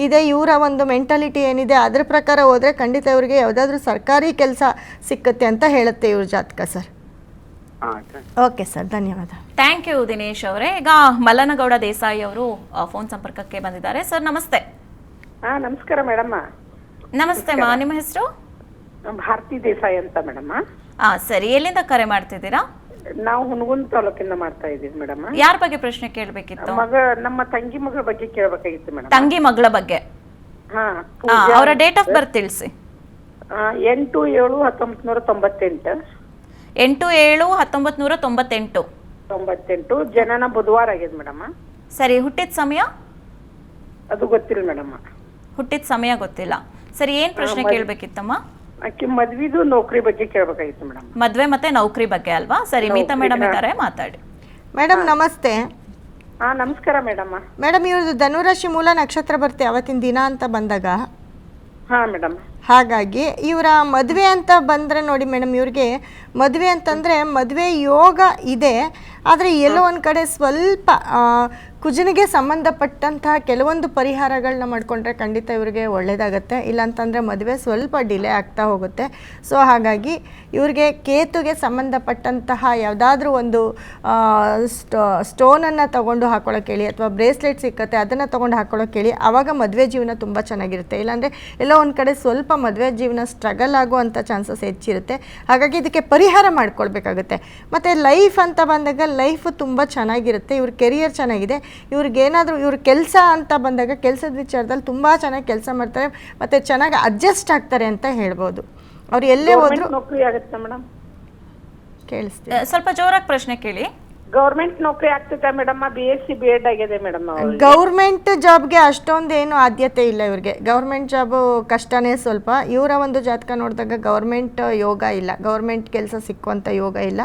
ಇದೆ, ಇವರ ಒಂದು ಮೆಂಟಾಲಿಟಿ ಏನಿದೆ ಅದ್ರ ಪ್ರಕಾರ ಹೋದರೆ ಖಂಡಿತ ಇವ್ರಿಗೆ ಯಾವುದಾದ್ರೂ ಸರ್ಕಾರಿ ಕೆಲಸ ಸಿಕ್ಕತ್ತೆ ಅಂತ ಹೇಳುತ್ತೆ ಇವ್ರ ಜಾತಕ ಸರ್. ಓಕೆ ಸರ್, ಧನ್ಯವಾದ. ಥ್ಯಾಂಕ್ ಯು ದಿನೇಶ್ ಅವರೇ. ಈಗ ಮಲ್ಲನಗೌಡ ದೇಸಾಯಿ ಅವರು ಫೋನ್ ಸಂಪರ್ಕಕ್ಕೆ ಬಂದಿದ್ದಾರೆ. ಸರ್ ನಮಸ್ತೆ. ನಮಸ್ಕಾರ ಮೇಡಮ್. ನಮಸ್ತೆ ಮಾ, ನಿಮ್ಮ ಹೆಸರು? ಭಾರತಿ ದೇಸಾಯಿ ಅಂತ ಮೇಡಮ್. ಸರಿ, ಎಲ್ಲಿಂದ ಕರೆ ಮಾಡ್ತಿದ್ದೀರಾ? ನಾವು ಹುನಗುಂದ ತಾಲೂಕಿಂದ ಮಾಡ್ತಾ ಇದೀವಿ ಮೇಡಮ್. ಯಾರ ಬಗ್ಗೆ ಪ್ರಶ್ನೆ ಕೇಳಬೇಕಿತ್ತು? ನಮ್ಮ ತಂಗಿ ಮಗಳ ಬಗ್ಗೆ ಕೇಳಬೇಕಾಗಿತ್ತು ಮೇಡಮ್. ತಂಗಿ ಮಗಳ ಬಗ್ಗೆ? ಅವರ ಡೇಟ್ ಆಫ್ ಬರ್ತ್ ತಿಳಿಸಿ. 8/7/1998. 8/7/1998. ಜನನ ಬುಧವಾರ ಆಗಿದೆ ಮೇಡಮ್. ಸರಿ, ಹುಟ್ಟಿದ ಸಮಯ? ಅದು ಗೊತ್ತಿಲ್ಲ ಮೇಡಮ್. ಹುಟ್ಟಿದ ಸಮಯ ಗೊತ್ತಿಲ್ಲ. ಸರಿ, ಏನ್ ಪ್ರಶ್ನೆ ಕೇಳಬೇಕಿತ್ತಮ್ಮ? ಆಕಿ ಮದ್ವಿದು ನೌಕರಿ ಬಗ್ಗೆ ಕೇಳಬೇಕಾಗಿತ್ತು ಮೇಡಮ್. ಮದ್ವೆ ಮತ್ತೆ ನೌಕರಿ ಬಗ್ಗೆ ಅಲ್ವಾ? ಸರಿ, ಮೀತಾ ಮೇಡಮ್ ಇದ್ದಾರೆ, ಮಾತಾಡಿ. ಮೇಡಮ್ ನಮಸ್ತೆ. ನಮಸ್ಕಾರ ಮೇಡಮ್. ಮೇಡಮ್ ಇವ್ರದ್ದು ಧನುರಾಶಿ ಮೂಲ ನಕ್ಷತ್ರ ಬರುತ್ತೆ ಅವತ್ತಿನ ದಿನ ಅಂತ ಬಂದಾಗ. ಮೇಡಮ್. ಹಾಗಾಗಿ ಇವರ ಮದುವೆ ಅಂತ ಬಂದರೆ ನೋಡಿ ಮೇಡಮ್, ಇವ್ರಿಗೆ ಮದುವೆ ಅಂತಂದರೆ ಮದುವೆ ಯೋಗ ಇದೆ. ಆದರೆ ಎಲ್ಲೋ ಒಂದು ಕಡೆ ಸ್ವಲ್ಪ ಕುಜನಿಗೆ ಸಂಬಂಧಪಟ್ಟಂತಹ ಕೆಲವೊಂದು ಪರಿಹಾರಗಳನ್ನ ಮಾಡಿಕೊಂಡ್ರೆ ಖಂಡಿತ ಇವ್ರಿಗೆ ಒಳ್ಳೆಯದಾಗತ್ತೆ. ಇಲ್ಲಾಂತಂದರೆ ಮದುವೆ ಸ್ವಲ್ಪ ಡಿಲೇ ಆಗ್ತಾ ಹೋಗುತ್ತೆ. ಸೊ ಹಾಗಾಗಿ ಇವ್ರಿಗೆ ಕೇತುಗೆ ಸಂಬಂಧಪಟ್ಟಂತಹ ಯಾವುದಾದ್ರೂ ಒಂದು ಸ್ಟೋನನ್ನು ತೊಗೊಂಡು ಹಾಕೊಳ್ಳೋಕೆ ಹೇಳಿ, ಅಥವಾ ಬ್ರೇಸ್ಲೆಟ್ ಸಿಕ್ಕತ್ತೆ ಅದನ್ನು ತೊಗೊಂಡು ಹಾಕೊಳ್ಳೋಕೆ ಹೇಳಿ. ಆವಾಗ ಮದುವೆ ಜೀವನ ತುಂಬ ಚೆನ್ನಾಗಿರುತ್ತೆ. ಇಲ್ಲಾಂದರೆ ಎಲ್ಲೋ ಒಂದು ಕಡೆ ಸ್ವಲ್ಪ ಮದುವೆ ಜೀವನ ಸ್ಟ್ರಗಲ್ ಆಗುವಂಥ ಚಾನ್ಸಸ್ ಹೆಚ್ಚಿರುತ್ತೆ. ಹಾಗಾಗಿ ಇದಕ್ಕೆ ಪರಿಹಾರ ಮಾಡ್ಕೊಳ್ಬೇಕಾಗುತ್ತೆ. ಮತ್ತು ಲೈಫ್ ಅಂತ ಬಂದಾಗ ಲೈಫು ತುಂಬ ಚೆನ್ನಾಗಿರುತ್ತೆ. ಇವ್ರ ಕೆರಿಯರ್ ಚೆನ್ನಾಗಿದೆ. ಇವ್ರಿಗೇನಾದರೂ ಇವ್ರ ಕೆಲಸ ಅಂತ ಬಂದಾಗ ಕೆಲಸದ ವಿಚಾರದಲ್ಲಿ ತುಂಬ ಚೆನ್ನಾಗಿ ಕೆಲಸ ಮಾಡ್ತಾರೆ ಮತ್ತು ಚೆನ್ನಾಗಿ ಅಡ್ಜಸ್ಟ್ ಆಗ್ತಾರೆ ಅಂತ ಹೇಳ್ಬೋದು. ಅವ್ರು ಎಲ್ಲೇ ಹೋದ್ರು ನೌಕರಿ ಆಗುತ್ತೆ ಮೇಡಮ್. ಕೇಳಿಸ್ತೀವಿ, ಸ್ವಲ್ಪ ಜೋರಾಗಿ ಪ್ರಶ್ನೆ ಕೇಳಿ. ಗೌರ್ಮೆಂಟ್ ನೌಕರಿ ಆಗ್ತೈತೆ ಮೇಡಮ್. BSc B.Ed ಆಗಿದೆ ಮೇಡಮ್. ಗೌರ್ಮೆಂಟ್ ಜಾಬ್ಗೆ ಅಷ್ಟೊಂದೇನು ಆದ್ಯತೆ ಇಲ್ಲ ಇವ್ರಿಗೆ. ಗೌರ್ಮೆಂಟ್ ಜಾಬು ಕಷ್ಟನೇ ಸ್ವಲ್ಪ. ಇವರ ಒಂದು ಜಾತಕ ನೋಡಿದಾಗ ಗೌರ್ಮೆಂಟ್ ಯೋಗ ಇಲ್ಲ, ಗೌರ್ಮೆಂಟ್ ಕೆಲಸ ಸಿಕ್ಕುವಂಥ ಯೋಗ ಇಲ್ಲ.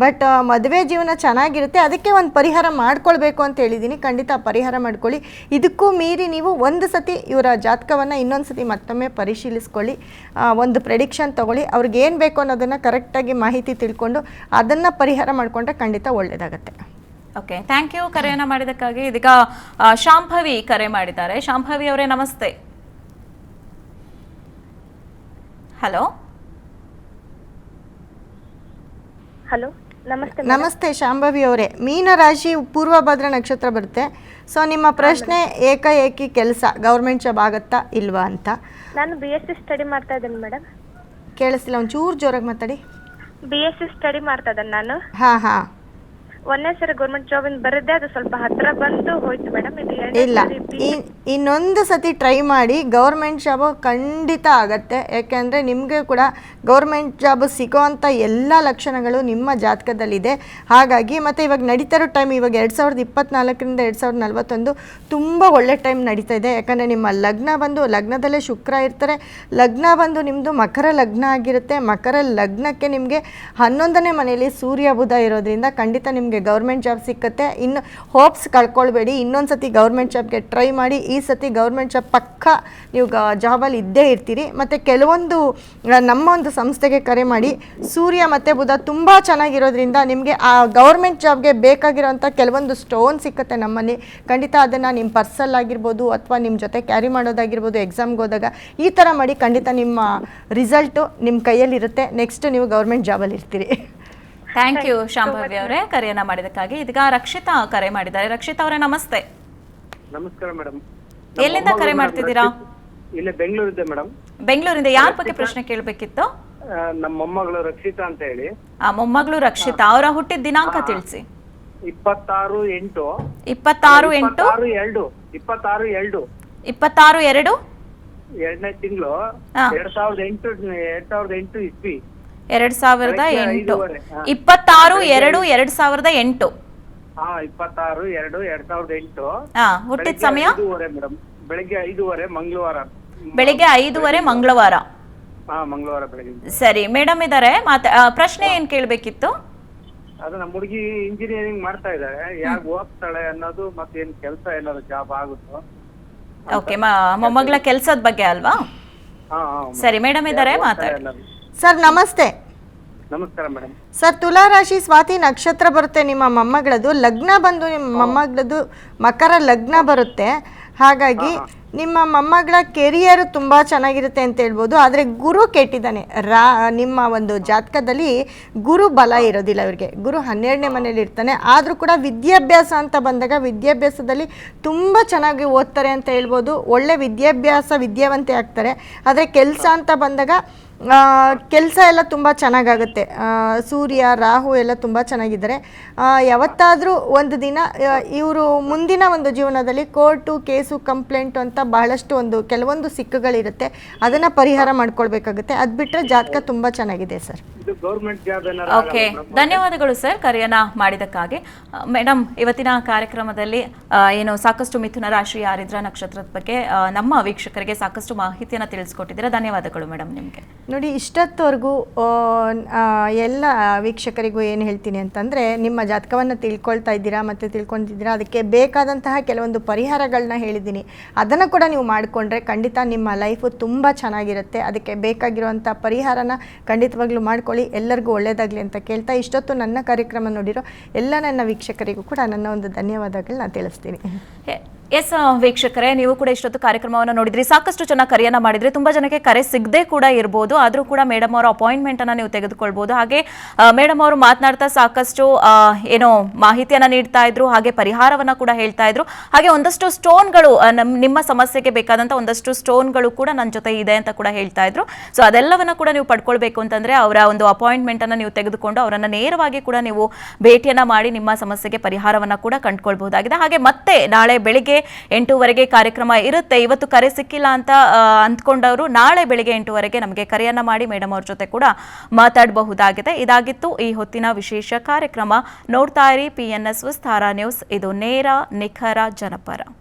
ಬಟ್ ಮದುವೆ ಜೀವನ ಚೆನ್ನಾಗಿರುತ್ತೆ. ಅದಕ್ಕೆ ಒಂದು ಪರಿಹಾರ ಮಾಡ್ಕೊಳ್ಬೇಕು ಅಂತ ಹೇಳಿದ್ದೀನಿ. ಖಂಡಿತ ಪರಿಹಾರ ಮಾಡ್ಕೊಳ್ಳಿ. ಇದಕ್ಕೂ ಮೀರಿ ನೀವು ಒಂದು ಸತಿ ಇವರ ಜಾತಕವನ್ನು ಇನ್ನೊಂದು ಸತಿ ಮತ್ತೊಮ್ಮೆ ಪರಿಶೀಲಿಸ್ಕೊಳ್ಳಿ, ಒಂದು ಪ್ರೆಡಿಕ್ಷನ್ ತೊಗೊಳ್ಳಿ. ಅವ್ರಿಗೆ ಏನು ಬೇಕು ಅನ್ನೋದನ್ನು ಕರೆಕ್ಟಾಗಿ ಮಾಹಿತಿ ತಿಳ್ಕೊಂಡು ಅದನ್ನು ಪರಿಹಾರ ಮಾಡಿಕೊಂಡ್ರೆ ಖಂಡಿತ ಒಳ್ಳೆಯದಾಗುತ್ತೆ. ಓಕೆ, ಥ್ಯಾಂಕ್ ಯು ಕರೆಯನ್ನು ಮಾಡಿದ್ದಕ್ಕಾಗಿ. ಇದೀಗ ಶಾಂಭವಿ ಕರೆ ಮಾಡಿದ್ದಾರೆ. ಶಾಂಭವಿ ಅವರೇ ನಮಸ್ತೆ. ಹಲೋ ನಮಸ್ತೆ. ನಮಸ್ತೆ ಶಾಂಭವಿ ಅವರೇ. ಮೀನರಾಶಿ ಪೂರ್ವಭದ್ರ ನಕ್ಷತ್ರ ಬರುತ್ತೆ. ಸೊ ನಿಮ್ಮ ಪ್ರಶ್ನೆ ಏಕಾಏಕಿ ಕೆಲಸ ಗೌರ್ಮೆಂಟ್ ಜಾಬ್ ಆಗುತ್ತಾ ಇಲ್ವಾ ಅಂತ. ನಾನು BSc ಸ್ಟಡಿ ಮಾಡ್ತಾ ಇದ್ದೀನಿ ಮೇಡಮ್. ಕೇಳಿಸ್ತಿಲ್ಲ, ಒಂಚೂರು ಜೋರಾಗಿ ಮಾತಾಡಿ. BSc ಸ್ಟಡಿ ಮಾಡ್ತಾ ಇದ್ದೀನಿ ನಾನು. ಹಾಂ. ಒಂದೇ ಸರಿ ಗೌರ್ಮೆಂಟ್ ಜಾಬ್ ಇಂದ ಬರದೆ ಅದು ಸ್ವಲ್ಪ ಹತ್ರ ಬಂದು ಹೋಯ್ತು ಮೇಡಮ್. ಇದು ಇಲ್ಲ, ಇನ್ನೊಂದು ಸತಿ ಟ್ರೈ ಮಾಡಿ. ಗೌರ್ಮೆಂಟ್ ಜಾಬು ಖಂಡಿತ ಆಗತ್ತೆ. ಯಾಕೆಂದರೆ ನಿಮಗೆ ಕೂಡ ಗೌರ್ಮೆಂಟ್ ಜಾಬು ಸಿಗೋ ಅಂಥ ಎಲ್ಲ ಲಕ್ಷಣಗಳು ನಿಮ್ಮ ಜಾತಕದಲ್ಲಿದೆ. ಹಾಗಾಗಿ ಮತ್ತು ಇವಾಗ ನಡೀತಾ ಇರೋ ಟೈಮ್ ಇವಾಗ 2024ರಿಂದ 2041 ತುಂಬ ಒಳ್ಳೆ ಟೈಮ್ ನಡೀತಾ ಇದೆ. ಯಾಕಂದರೆ ನಿಮ್ಮ ಲಗ್ನ ಬಂದು ಲಗ್ನದಲ್ಲೇ ಶುಕ್ರ ಇರ್ತಾರೆ. ಲಗ್ನ ಬಂದು ನಿಮ್ಮದು ಮಕರ ಲಗ್ನ ಆಗಿರುತ್ತೆ. ಮಕರ ಲಗ್ನಕ್ಕೆ ನಿಮಗೆ 11ನೇ ಮನೆಯಲ್ಲಿ ಸೂರ್ಯ ಬುಧ ಇರೋದ್ರಿಂದ ಖಂಡಿತ ನಿಮಗೆ ಗೌರ್ಮೆಂಟ್ ಜಾಬ್ ಸಿಕ್ಕತ್ತೆ. ಇನ್ನು ಹೋಪ್ಸ್ ಕಳ್ಕೊಳ್ಬೇಡಿ. ಇನ್ನೊಂದು ಸತಿ ಗೌರ್ಮೆಂಟ್ ಜಾಬ್ಗೆ ಟ್ರೈ ಮಾಡಿ. ಈ ಸತಿ ಗೌರ್ಮೆಂಟ್ ಜಾಬ್ ಪಕ್ಕ ನೀವು ಜಾಬಲ್ಲಿ ಇದ್ದೇ ಇರ್ತೀರಿ. ಮತ್ತು ಕೆಲವೊಂದು ನಮ್ಮ ಒಂದು ಸಂಸ್ಥೆಗೆ ಕರೆ ಮಾಡಿ. ಸೂರ್ಯ ಮತ್ತು ಬುಧ ತುಂಬ ಚೆನ್ನಾಗಿರೋದ್ರಿಂದ ನಿಮಗೆ ಆ ಗೌರ್ಮೆಂಟ್ ಜಾಬ್ಗೆ ಬೇಕಾಗಿರೋಂಥ ಕೆಲವೊಂದು ಸ್ಟೋನ್ ಸಿಕ್ಕತ್ತೆ ನಮ್ಮಲ್ಲಿ. ಖಂಡಿತ ಅದನ್ನು ನಿಮ್ಮ ಪರ್ಸಲ್ ಆಗಿರ್ಬೋದು ಅಥವಾ ನಿಮ್ಮ ಜೊತೆ ಕ್ಯಾರಿ ಮಾಡೋದಾಗಿರ್ಬೋದು. ಎಕ್ಸಾಮ್ಗೆ ಹೋದಾಗ ಈ ಥರ ಮಾಡಿ ಖಂಡಿತ ನಿಮ್ಮ ರಿಸಲ್ಟು ನಿಮ್ಮ ಕೈಯಲ್ಲಿರುತ್ತೆ. ನೆಕ್ಸ್ಟ್ ನೀವು ಗೌರ್ಮೆಂಟ್ ಜಾಬಲ್ಲಿ ಇರ್ತೀರಿ. ಥ್ಯಾಂಕ್ ಯು ಶಾಂಭವಿ ಅವರೇ ಕರೆಯನ್ನ ಮಾಡಿದಕ್ಕಾಗಿ. ಇದೀಗ ರಕ್ಷಿತಾ ಕರೆ ಮಾಡಿದ್ದಾರೆ. ರಕ್ಷಿತಾ ಅವರೇ ನಮಸ್ತೆ. ನಮಸ್ಕಾರ ಮೇಡಮ್. ಎಲ್ಲಿಂದ ಕರೆ ಮಾಡ್ತಿದ್ದೀರಾ? ಇಲ್ಲೇ ಬೆಂಗಳೂರಿದ್ದೆ ಮೇಡಮ್. ಬೆಂಗಳೂರಿಂದ ಯಾರ ಬಗ್ಗೆ ಪ್ರಶ್ನೆ ಕೇಳಬೇಕಿತ್ತು? ನಮ್ಮ ಮೊಮ್ಮಗಳು ರಕ್ಷಿತಾ ಅಂತ ಹೇಳಿ. ಮೊಮ್ಮಗಳು ರಕ್ಷಿತಾ. ಅವರ ಹುಟ್ಟಿದ ದಿನಾಂಕ ತಿಳಿಸಿ. 26/8 26/8 26/2 ಎರಡನೇ ತಿಂಗಳು 2008 ಇಸ್ವಿ. 2008 26/2/2008. 26/2/2008. ಹುಟ್ಟಿದ ಸಮಯ ಮೇಡಮ್ ಬೆಳಿಗ್ಗೆ 5:30 ಮಂಗಳವಾರ. ಬೆಳಿಗ್ಗೆ 5:30 ಮಂಗಳವಾರ. ಮಂಗಳವಾರ ಬೆಳಿಗ್ಗೆ. ಸರಿ, ಮೇಡಮ್ ಇದಾರೆ. ಪ್ರಶ್ನೆ ಏನ್ ಕೇಳ್ಬೇಕಿತ್ತು? ಅದು ನಮ್ಮ ಹುಡುಗಿ ಇಂಜಿನಿಯರಿಂಗ್ ಮಾಡ್ತಾ ಇದ್ದಾರೆ. ಯಾಕೆ ಓದ್ತಾಳೆ ಅನ್ನೋದು, ಮತ್ತೆ ಏನ್ ಕೆಲಸ ಏನಾದ್ರು ಜಾಬ್ ಆಗುತ್ತೋ. ಓಕೆ, ಮೊಮ್ಮಗಳ ಕೆಲಸದ ಬಗ್ಗೆ ಅಲ್ವಾ? ಸರಿ, ಮೇಡಮ್ ಇದಾರೆ, ಮಾತಾಡಿ. ಸರ್ ನಮಸ್ತೆ. ನಮಸ್ಕಾರ ಮೇಡಮ್. ಸರ್ ತುಲಾ ರಾಶಿ ಸ್ವಾತಿ ನಕ್ಷತ್ರ ಬರುತ್ತೆ ನಿಮ್ಮ ಮೊಮ್ಮಗಳದು. ಲಗ್ನ ಬಂದು ನಿಮ್ಮ ಮೊಮ್ಮಗಳದು ಮಕರ ಲಗ್ನ ಬರುತ್ತೆ. ಹಾಗಾಗಿ ನಿಮ್ಮ ಮೊಮ್ಮಗಳ ಕೆರಿಯರ್ ತುಂಬ ಚೆನ್ನಾಗಿರುತ್ತೆ ಅಂತ ಹೇಳ್ಬೋದು. ಆದರೆ ಗುರು ಕೆಟ್ಟಿದ್ದಾನೆ. ನಿಮ್ಮ ಒಂದು ಜಾತಕದಲ್ಲಿ ಗುರು ಬಲ ಇರೋದಿಲ್ಲ ಇವರಿಗೆ. ಗುರು 12ನೇ ಮನೇಲಿ ಇರ್ತಾನೆ. ಆದರೂ ಕೂಡ ವಿದ್ಯಾಭ್ಯಾಸ ಅಂತ ಬಂದಾಗ ವಿದ್ಯಾಭ್ಯಾಸದಲ್ಲಿ ತುಂಬ ಚೆನ್ನಾಗಿ ಓದ್ತಾರೆ ಅಂತ ಹೇಳ್ಬೋದು. ಒಳ್ಳೆ ವಿದ್ಯಾವಂತೆ ಆಗ್ತಾರೆ. ಆದರೆ ಕೆಲಸ ಅಂತ ಬಂದಾಗ ಕೆಲಸ ಎಲ್ಲ ತುಂಬ ಚೆನ್ನಾಗಾಗುತ್ತೆ. ಸೂರ್ಯ ರಾಹು ಎಲ್ಲ ತುಂಬ ಚೆನ್ನಾಗಿದ್ದಾರೆ. ಯಾವತ್ತಾದರೂ ಒಂದು ದಿನ ಇವರು ಮುಂದಿನ ಒಂದು ಜೀವನದಲ್ಲಿ ಕೋರ್ಟು ಕೇಸು ಕಂಪ್ಲೇಂಟು ಅಂತ ಬಹಳಷ್ಟು ಕೆಲವೊಂದು ಸಿಕ್ಕುಗಳಿರುತ್ತೆ. ಅದನ್ನು ಪರಿಹಾರ ಮಾಡ್ಕೊಳ್ಬೇಕಾಗುತ್ತೆ. ಅದು ಬಿಟ್ಟರೆ ಜಾತಕ ತುಂಬ ಚೆನ್ನಾಗಿದೆ ಸರ್. ಓಕೆ, ಧನ್ಯವಾದಗಳು ಸರ್ ಕರೆಯನ್ನ ಮಾಡಿದಕ್ಕಾಗಿ. ಮೇಡಮ್, ಇವತ್ತಿನ ಕಾರ್ಯಕ್ರಮದಲ್ಲಿ ಏನು ಸಾಕಷ್ಟು ಮಿಥುನ ರಾಶಿ ಆರಿದ್ರ ನಕ್ಷತ್ರದ ಬಗ್ಗೆ ನಮ್ಮ ವೀಕ್ಷಕರಿಗೆ ಸಾಕಷ್ಟು ಮಾಹಿತಿಯನ್ನು ತಿಳಿಸ್ಕೊಟ್ಟಿದ್ದೀರಾ. ಧನ್ಯವಾದಗಳು ಮೇಡಮ್ ನಿಮಗೆ. ನೋಡಿ, ಇಷ್ಟೊತ್ತವರೆಗೂ ಎಲ್ಲ ವೀಕ್ಷಕರಿಗೂ ಏನು ಹೇಳ್ತೀನಿ ಅಂತಂದರೆ, ನಿಮ್ಮ ಜಾತಕವನ್ನು ತಿಳ್ಕೊಳ್ತಾ ಇದ್ದೀರಾ ಮತ್ತು ತಿಳ್ಕೊಂಡಿದ್ದೀರಾ. ಅದಕ್ಕೆ ಬೇಕಾದಂತಹ ಕೆಲವೊಂದು ಪರಿಹಾರಗಳನ್ನ ಹೇಳಿದ್ದೀನಿ. ಅದನ್ನು ಕೂಡ ನೀವು ಮಾಡಿಕೊಂಡ್ರೆ ಖಂಡಿತ ನಿಮ್ಮ ಲೈಫು ತುಂಬ ಚೆನ್ನಾಗಿರುತ್ತೆ. ಅದಕ್ಕೆ ಬೇಕಾಗಿರುವಂಥ ಪರಿಹಾರನ ಖಂಡಿತವಾಗ್ಲೂ ಮಾಡ್ಕೊಳ್ಳಿ. ಎಲ್ಲರಿಗೂ ಒಳ್ಳೆಯದಾಗಲಿ ಅಂತ ಕೇಳ್ತಾ, ಇಷ್ಟೊತ್ತು ನನ್ನ ಕಾರ್ಯಕ್ರಮ ನೋಡಿರೋ ಎಲ್ಲ ನನ್ನ ವೀಕ್ಷಕರಿಗೂ ಕೂಡ ನನ್ನ ಒಂದು ಧನ್ಯವಾದಗಳನ್ನ ತಿಳಿಸ್ತೀನಿ. ಎಸ್ ವೀಕ್ಷಕರೇ, ನೀವು ಕೂಡ ಇಷ್ಟೊತ್ತು ಕಾರ್ಯಕ್ರಮವನ್ನು ನೋಡಿದ್ರಿ. ಸಾಕಷ್ಟು ಜನ ಕರೆಯನ್ನ ಮಾಡಿದ್ರಿ. ತುಂಬಾ ಜನಕ್ಕೆ ಕರೆ ಸಿಗದೆ ಕೂಡ ಇರ್ಬೋದು. ಆದರೂ ಕೂಡ ಮೇಡಮ್ ಅವರ ಅಪಾಯಿಂಟ್ಮೆಂಟ್ ಅನ್ನ ನೀವು ತೆಗೆದುಕೊಳ್ಬಹುದು. ಹಾಗೆ ಮೇಡಮ್ ಅವರು ಮಾತನಾಡ್ತಾ ಸಾಕಷ್ಟು ಏನೋ ಮಾಹಿತಿಯನ್ನ ನೀಡ್ತಾ ಇದ್ರು. ಹಾಗೆ ಪರಿಹಾರವನ್ನ ಕೂಡ ಹೇಳ್ತಾ ಇದ್ರು. ಹಾಗೆ ಒಂದಷ್ಟು ಸ್ಟೋನ್ಗಳು, ನಿಮ್ಮ ಸಮಸ್ಯೆಗೆ ಬೇಕಾದಂತ ಒಂದಷ್ಟು ಸ್ಟೋನ್ಗಳು ಕೂಡ ನನ್ನ ಜೊತೆ ಇದೆ ಅಂತ ಕೂಡ ಹೇಳ್ತಾ ಇದ್ರು. ಸೊ ಅದೆಲ್ಲವನ್ನ ಕೂಡ ನೀವು ಪಡ್ಕೊಳ್ಬೇಕು ಅಂತಂದ್ರೆ ಅವರ ಒಂದು ಅಪಾಯಿಂಟ್ಮೆಂಟ್ ಅನ್ನ ನೀವು ತೆಗೆದುಕೊಂಡು ಅವರನ್ನ ನೇರವಾಗಿ ಕೂಡ ನೀವು ಭೇಟಿಯನ್ನ ಮಾಡಿ ನಿಮ್ಮ ಸಮಸ್ಯೆಗೆ ಪರಿಹಾರವನ್ನ ಕೂಡ ಕಂಡುಕೊಳ್ಬಹುದಾಗಿದೆ. ಹಾಗೆ ಮತ್ತೆ ನಾಳೆ ಬೆಳಿಗ್ಗೆ 8:00 ಕಾರ್ಯಕ್ರಮ ಇರುತ್ತೆ. ಇವತ್ತು ಕರೆ ಸಿಕ್ಕಿಲ್ಲ ಅಂತ ಅಂದ್ಕೊಂಡವರು ನಾಳೆ ಬೆಳಿಗ್ಗೆ 8:00 ನಮಗೆ ಕರೆಯನ್ನ ಮಾಡಿ ಮೇಡಮ್ ಅವ್ರ ಜೊತೆ ಕೂಡ ಮಾತಾಡಬಹುದಾಗಿದೆ. ಇದಾಗಿತ್ತು ಈ ಹೊತ್ತಿನ ವಿಶೇಷ ಕಾರ್ಯಕ್ರಮ. ನೋಡ್ತಾ ಇರಿ PNS ವಿಸ್ತಾರ ನ್ಯೂಸ್. ಇದು ನೇರ ನಿಖರ ಜನಪರ.